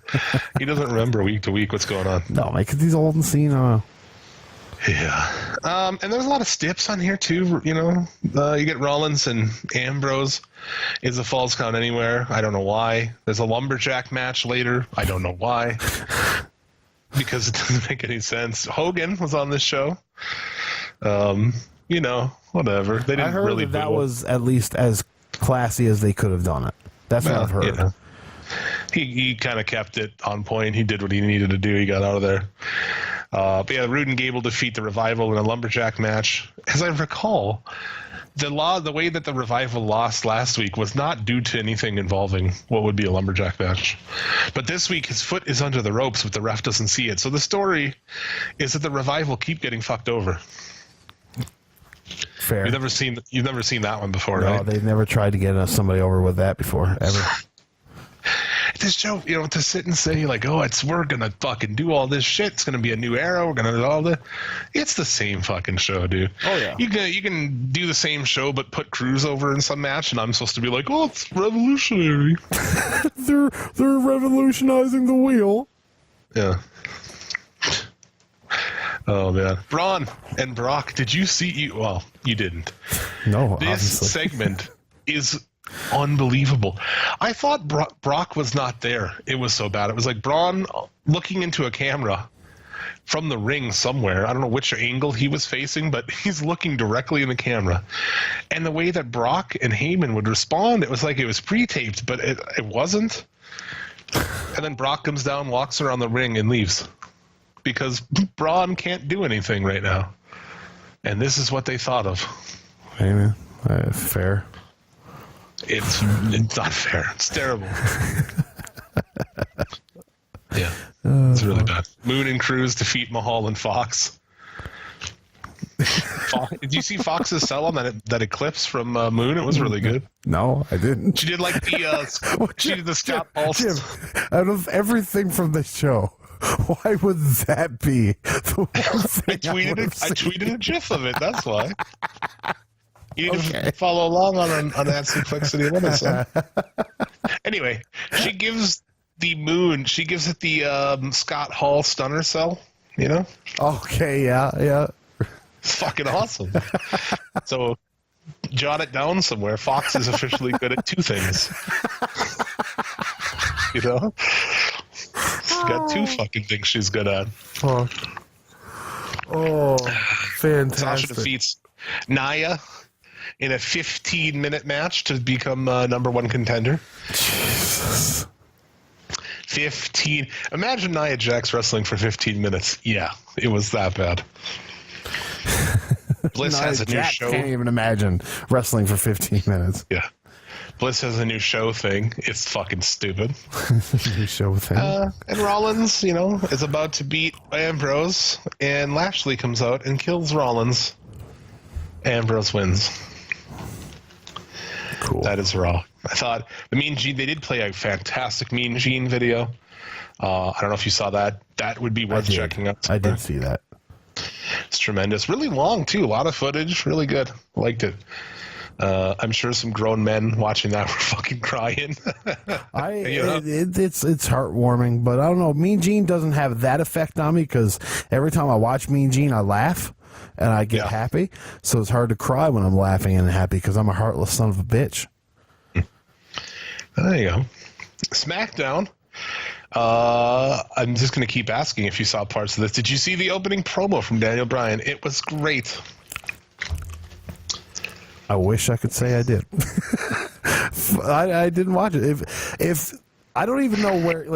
He doesn't remember week to week what's going on. No, because he's old and senile. Yeah. And there's a lot of stips on here, too. You know, you get Rollins and Ambrose. Is a Falls Count Anywhere? I don't know why. There's a lumberjack match later. I don't know why. Because it doesn't make any sense. Hogan was on this show. You know, whatever. They didn't I heard really that was at least as classy as they could have done it. That's what I've heard. Yeah. He kind of kept it on point. He did what he needed to do. He got out of there. But yeah, Rude and Gable defeat the Revival in a lumberjack match. As I recall, the way that the Revival lost last week was not due to anything involving what would be a lumberjack match. But this week, his foot is under the ropes, but the ref doesn't see it. So the story is that the Revival keep getting fucked over. Fair. You've never seen that one before, No, right? they've never tried to get somebody over with that before, ever. This show, you know, to sit and say like, we're gonna fucking do all this shit. It's gonna be a new era. We're gonna do all the. It's the same fucking show, dude. Oh yeah. You can do the same show, but put Cruz over in some match, and I'm supposed to be like, it's revolutionary. they're revolutionizing the wheel. Yeah. Oh man, Braun and Brock. Did you see? Well, you didn't. No, This obviously. segment is unbelievable. I thought Brock was not there. It was so bad. It was like Braun looking into a camera from the ring somewhere. I don't know which angle he was facing, but he's looking directly in the camera. And the way that Brock and Heyman would respond, it was like it was pre-taped, but it wasn't. And then Brock comes down, walks around the ring, and leaves. Because Braun can't do anything right now. And this is what they thought of. Hey, man. Fair. It's not fair. It's terrible. Yeah. It's really bad. Moon and Cruz defeat Mahal and Fox. Did you see Fox's sell on that eclipse from Moon? It was really good. No, I didn't. She did like the Scott Pulse. Jim, out of everything from this show, why would that be the one thing I tweeted a gif of it. That's why. You need to follow along on that Suplex City Limit song. Anyway, she gives it the Scott Hall stunner cell, you know? Okay, yeah. It's fucking awesome. So, jot it down somewhere. Fox is officially good at two things. You know? She's got two fucking things she's good at. Oh, fantastic. Sasha defeats Nia in a 15-minute match to become number one contender. Jesus. 15. Imagine Nia Jax wrestling for 15 minutes. Yeah, it was that bad. Bliss has a new show. Can't even imagine wrestling for 15 minutes. Yeah. Bliss has a new show thing. It's fucking stupid. New show thing. And Rollins, is about to beat Ambrose, and Lashley comes out and kills Rollins. Ambrose wins. Cool. That is Raw. I thought the Mean Gene, they did play a fantastic Mean Gene video. I don't know if you saw that. That would be worth checking out. I did see that. It's tremendous. Really long, too. A lot of footage. Really good. Liked it. I'm sure some grown men watching that were fucking crying. It's heartwarming, but I don't know. Mean Gene doesn't have that effect on me because every time I watch Mean Gene, I laugh and I get happy. So it's hard to cry when I'm laughing and happy because I'm a heartless son of a bitch. There you go. SmackDown. I'm just going to keep asking if you saw parts of this. Did you see the opening promo from Daniel Bryan? It was great. I wish I could say I did. I didn't watch it. If I don't even know where,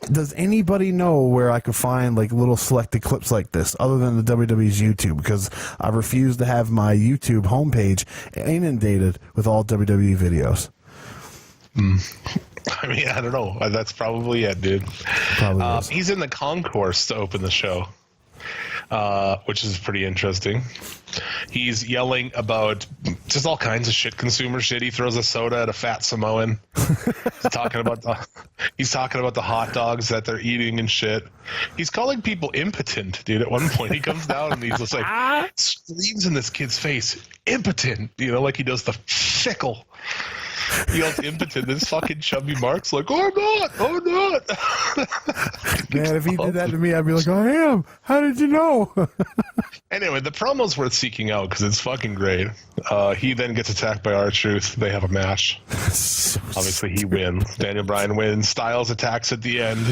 does anybody know where I could find little selected clips like this other than the WWE's YouTube? Because I refuse to have my YouTube homepage inundated with all WWE videos. I mean, I don't know. That's probably it, dude. Probably is. He's in the concourse to open the show. which is pretty interesting. He's yelling about just all kinds of shit, consumer shit. He throws a soda at a fat Samoan. He's talking about the hot dogs that they're eating and shit. He's calling people impotent, dude. At one point, he comes down and he's just like screams in this kid's face, "Impotent!" You know, like he does the fickle. He yells impotent. This fucking chubby Mark's like, "I'm not." Man, if he did that to me, I'd be like, "I am. How did you know?" Anyway, the promo's worth seeking out because it's fucking great. He then gets attacked by R-Truth. They have a match. So Obviously, he wins. Daniel Bryan wins. Styles attacks at the end,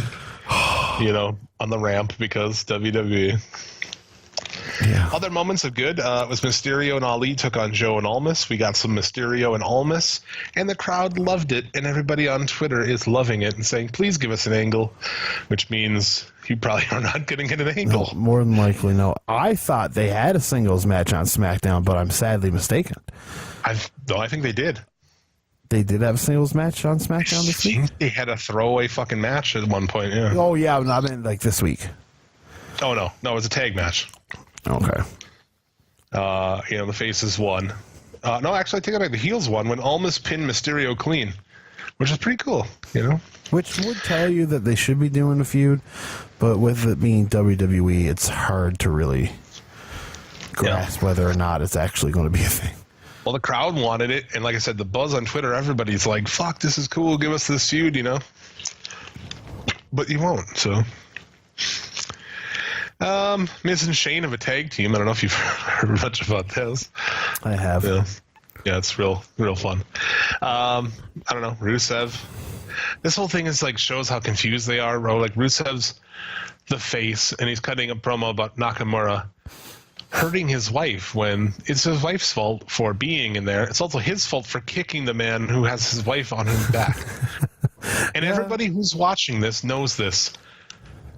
you know, on the ramp because WWE. Yeah. Other moments of good was Mysterio and Ali took on Joe and Almas. We got some Mysterio and Almas, and the crowd loved it, and everybody on Twitter is loving it and saying, please give us an angle, which means you probably are not going to get an angle. No, more than likely, no. I thought they had a singles match on SmackDown, but I'm sadly mistaken. I think they did. They did have a singles match on SmackDown this week? They had a throwaway fucking match at one point, yeah. Oh, yeah, I mean, like this week. Oh, no, it was a tag match. Okay. You know, the faces won. No, actually, I take it back. The heels won when Almas pinned Mysterio clean, which is pretty cool, you know? Which would tell you that they should be doing a feud, but with it being WWE, it's hard to really grasp whether or not it's actually going to be a thing. Well, the crowd wanted it, and like I said, the buzz on Twitter, everybody's like, fuck, this is cool, give us this feud, you know? But you won't, so... Miz and Shane have a tag team. I don't know if you've heard much about this. I have. Yeah, it's real fun. I don't know, Rusev. This whole thing is like shows how confused they are, bro. Like Rusev's the face, and he's cutting a promo about Nakamura hurting his wife when it's his wife's fault for being in there. It's also his fault for kicking the man who has his wife on his back. And everybody who's watching this knows this.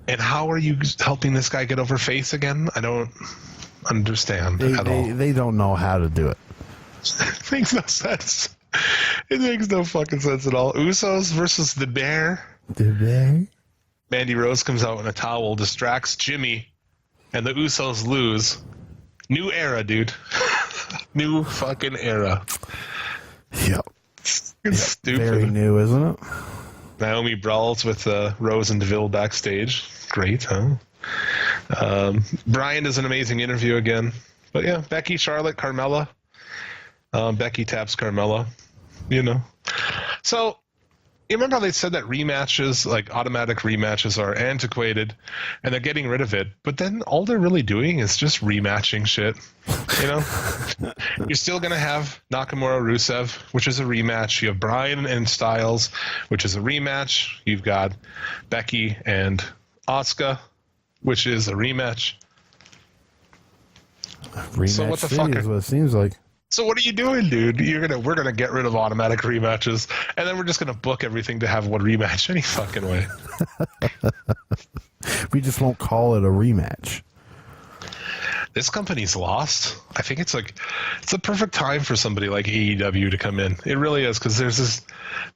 And how are you helping this guy get over face again? I don't understand at all. They don't know how to do it. It makes no sense. It makes no fucking sense at all. Usos versus The Bear. The Bear? Mandy Rose comes out in a towel, distracts Jimmy, and the Usos lose. New era, dude. New fucking era. Yep. It's stupid. Very new, isn't it? Naomi brawls with Rose and DeVille backstage. Great, huh? Brian does an amazing interview again. But yeah, Becky, Charlotte, Carmella. Becky taps Carmella, you know. So, you remember how they said that rematches, like automatic rematches, are antiquated, and they're getting rid of it. But then all they're really doing is just rematching shit, you know? You're still going to have Nakamura Rusev, which is a rematch. You have Bryan and Styles, which is a rematch. You've got Becky and Asuka, which is a rematch. Rematch so what the City fuck is what it seems like. So what are you doing, dude? We're gonna get rid of automatic rematches, and then we're just gonna book everything to have one rematch any fucking way. We just won't call it a rematch. This company's lost. I think it's a perfect time for somebody like AEW to come in. It really is, because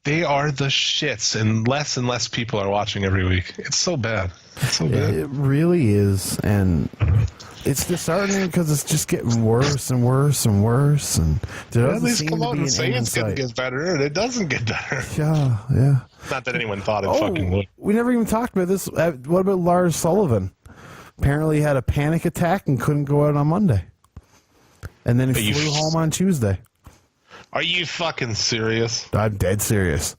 they are the shits, and less people are watching every week. It's so bad. It's so bad. It really is, and it's disheartening because it's just getting worse and worse and worse, and there doesn't at least seem come to out be and an say end in it's gonna sight. get better, and it doesn't get better. Yeah. Not that anyone thought it fucking would. We never even talked about this. What about Lars Sullivan? Apparently had a panic attack and couldn't go out on Monday. And then he flew home on Tuesday. Are you fucking serious? I'm dead serious.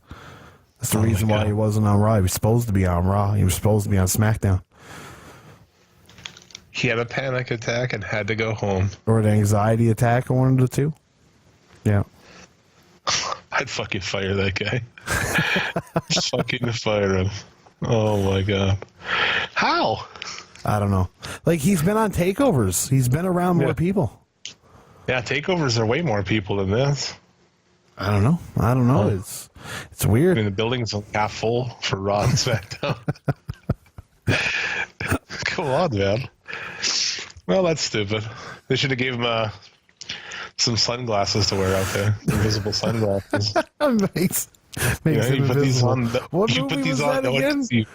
That's the reason why he wasn't on Raw. He was supposed to be on Raw. He was supposed to be on SmackDown. He had a panic attack and had to go home. Or an anxiety attack, one of the two. Yeah. I'd fucking fire that guy. Fucking fire him. Oh my god. How? I don't know. Like, he's been on takeovers. He's been around more people. Yeah, takeovers are way more people than this. I don't know. Oh. It's weird. I mean, the building's half full for Raw and SmackDown. Come on, man. Well, that's stupid. They should have gave him some sunglasses to wear out there. Invisible sunglasses. Makes you put these on. What You movie put these was on. that No one again? can see you.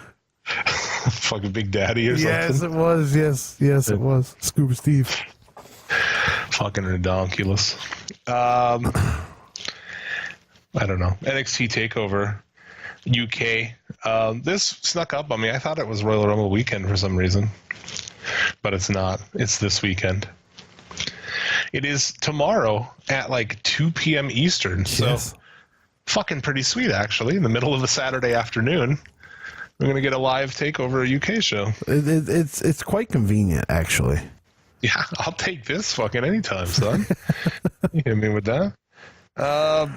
Fucking Big Daddy or something. Yes, it was. Yes, it was. Scuba Steve. Fucking ridiculous. I don't know. NXT TakeOver UK. This snuck up on me. I thought it was Royal Rumble weekend for some reason, but it's not. It's this weekend. It is tomorrow at like 2 p.m. Eastern. So fucking pretty sweet, actually. In the middle of a Saturday afternoon, we're going to get a live TakeOver UK show. It's quite convenient, actually. Yeah, I'll take this fucking anytime, son. You hit me with that.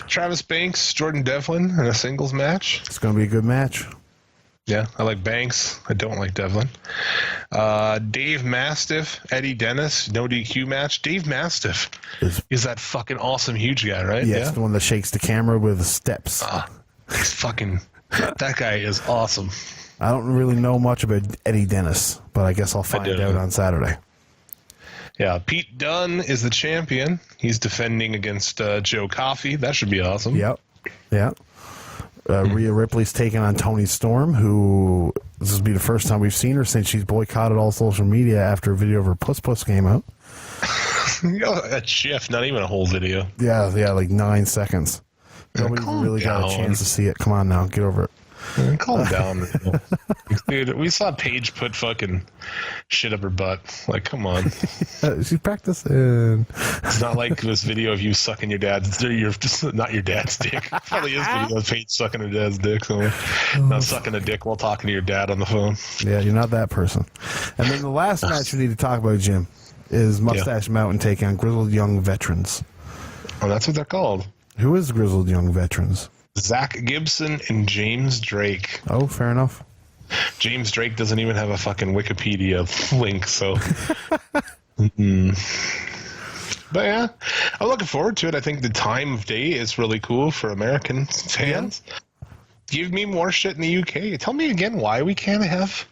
Travis Banks, Jordan Devlin in a singles match. It's going to be a good match. Yeah, I like Banks. I don't like Devlin. Dave Mastiff, Eddie Dennis, no DQ match. Dave Mastiff is that fucking awesome huge guy, right? Yes, the one that shakes the camera with the steps. He's fucking... that guy is awesome. I don't really know much about Eddie Dennis, but I guess I'll find out on Saturday. Yeah, Pete Dunne is the champion. He's defending against Joe Coffey. That should be awesome. Yep. Yeah. Rhea Ripley's taking on Toni Storm, who this will be the first time we've seen her since she's boycotted all social media after a video of her Puss Puss came out. A GIF, not even a whole video. Yeah, like 9 seconds. Nobody really got a chance to see it. Come on now, get over it. Calm down. Dude, we saw Paige put fucking shit up her butt. Like, come on. She's practicing. It's not like this video of you sucking your dad's, not your dad's dick. Probably is video of Paige sucking her dad's dick somewhere. Not sucking a dick while talking to your dad on the phone. Yeah, you're not that person. And then the last match we need to talk about, Jim, is Mustache Mountain taking on Grizzled Young Veterans. Oh, that's what they're called. Who is Grizzled Young Veterans? Zach Gibson and James Drake. Oh, fair enough. James Drake doesn't even have a fucking Wikipedia link, so. But yeah, I'm looking forward to it. I think the time of day is really cool for American fans. Yeah. Give me more shit in the UK. Tell me again why we can't have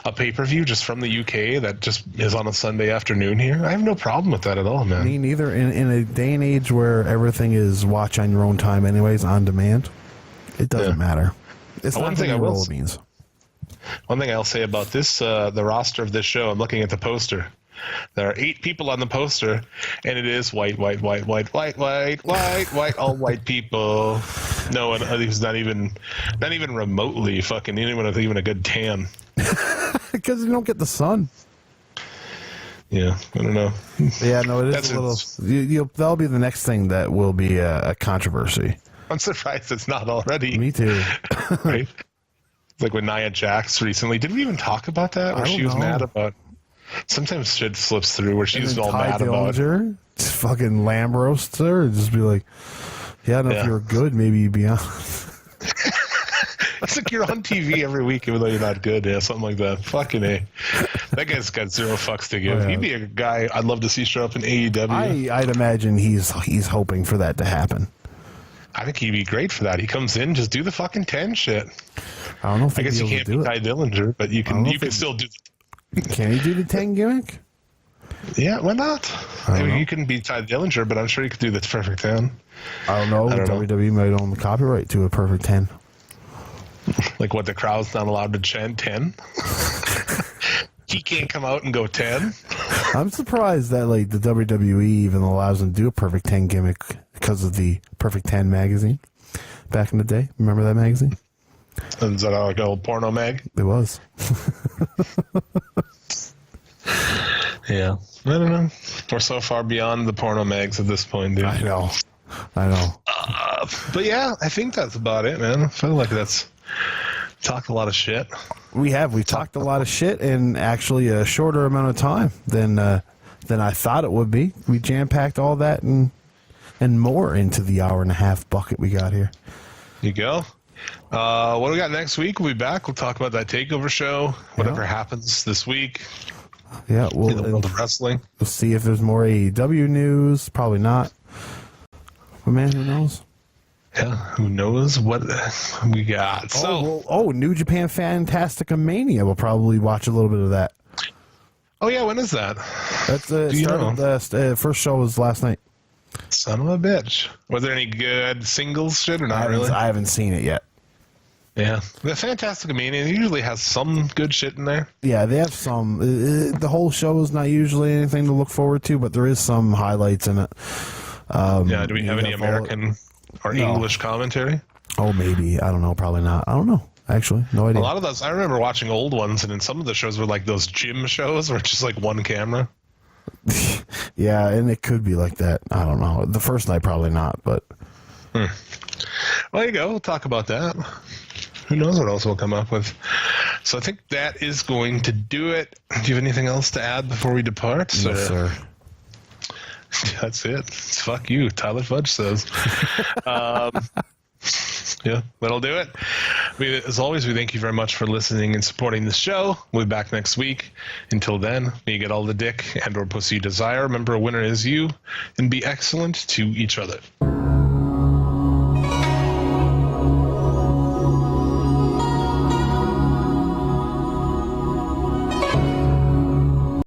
a pay-per-view just from the UK that just is on a Sunday afternoon here. I have no problem with that at all, man. Me neither. In a day and age where everything is watch on your own time anyways, on demand, it doesn't matter. It's not the roll beans. One thing I'll say about this, the roster of this show, I'm looking at the poster. There are 8 people on the poster, and it is white, all white people. No one who's not even remotely fucking anyone with even a good tan. Because you don't get the sun. Yeah, I don't know. Yeah, no, it is a little. That'll be the next thing that will be a controversy. I'm surprised it's not already. Me too. Right? Like with Nia Jax recently. Did we even talk about that? Where she was mad about. Sometimes shit slips through where she's all mad about it. Just fucking lamb roasts her and just be like, yeah, I don't know if you're good, maybe you'd be on. It's like you're on TV every week even though you're not good. Yeah, something like that. Fucking A. That guy's got 0 fucks to give. He'd be a guy I'd love to see show up in AEW. I'd imagine he's hoping for that to happen. I think he'd be great for that. He comes in, just do the fucking 10 shit. I don't know if I guess you can't be Ty Dillinger, but you can still do Can he do the 10 gimmick? Yeah, why not? I mean, you can be Ty Dillinger, but I'm sure you could do the perfect 10. I don't know. WWE might own the copyright to a perfect 10. Like what, the crowd's not allowed to chant 10? He can't come out and go 10? I'm surprised that like the WWE even allows them to do a perfect 10 gimmick because of the Perfect 10 magazine back in the day. Remember that magazine? Is that like an old porno mag? It was. Yeah. I don't know. We're so far beyond the porno mags at this point, dude. I know. But yeah, I think that's about it, man. I feel like that's talked a lot of shit. We talked a lot of shit in actually a shorter amount of time than I thought it would be. We jam-packed all that and more into the hour and a half bucket we got here. You go. What do we got next week? We'll be back. We'll talk about that TakeOver show, whatever happens this week. Yeah, in the world of wrestling. We'll see if there's more AEW news. Probably not. But man, who knows? Yeah, who knows what we got. New Japan Fantastica Mania. We'll probably watch a little bit of that. Oh yeah, when is that? That's the first show was last night. Son of a bitch. Was there any good singles shit or not really? I haven't seen it yet. Yeah, the Fantastic Mania usually has some good shit in there. Yeah, they have some. The whole show is not usually anything to look forward to, but there is some highlights in it. Yeah, do we have any American or English commentary? Oh, maybe. I don't know. Probably not. I don't know. Actually, no idea. A lot of those, I remember watching old ones, and in some of the shows were like those gym shows where it's just like one camera. Yeah, and it could be like that. I don't know. The first night, probably not, but. Well, there you go. We'll talk about that. Who knows what else we'll come up with. So I think that is going to do it. Do you have anything else to add before we depart? No, sir. That's it. It's fuck you, Tyler Fudge says. Yeah, that'll do it. As always, we thank you very much for listening and supporting the show. We'll be back next week. Until then, may you get all the dick and or pussy you desire. Remember, a winner is you, and be excellent to each other.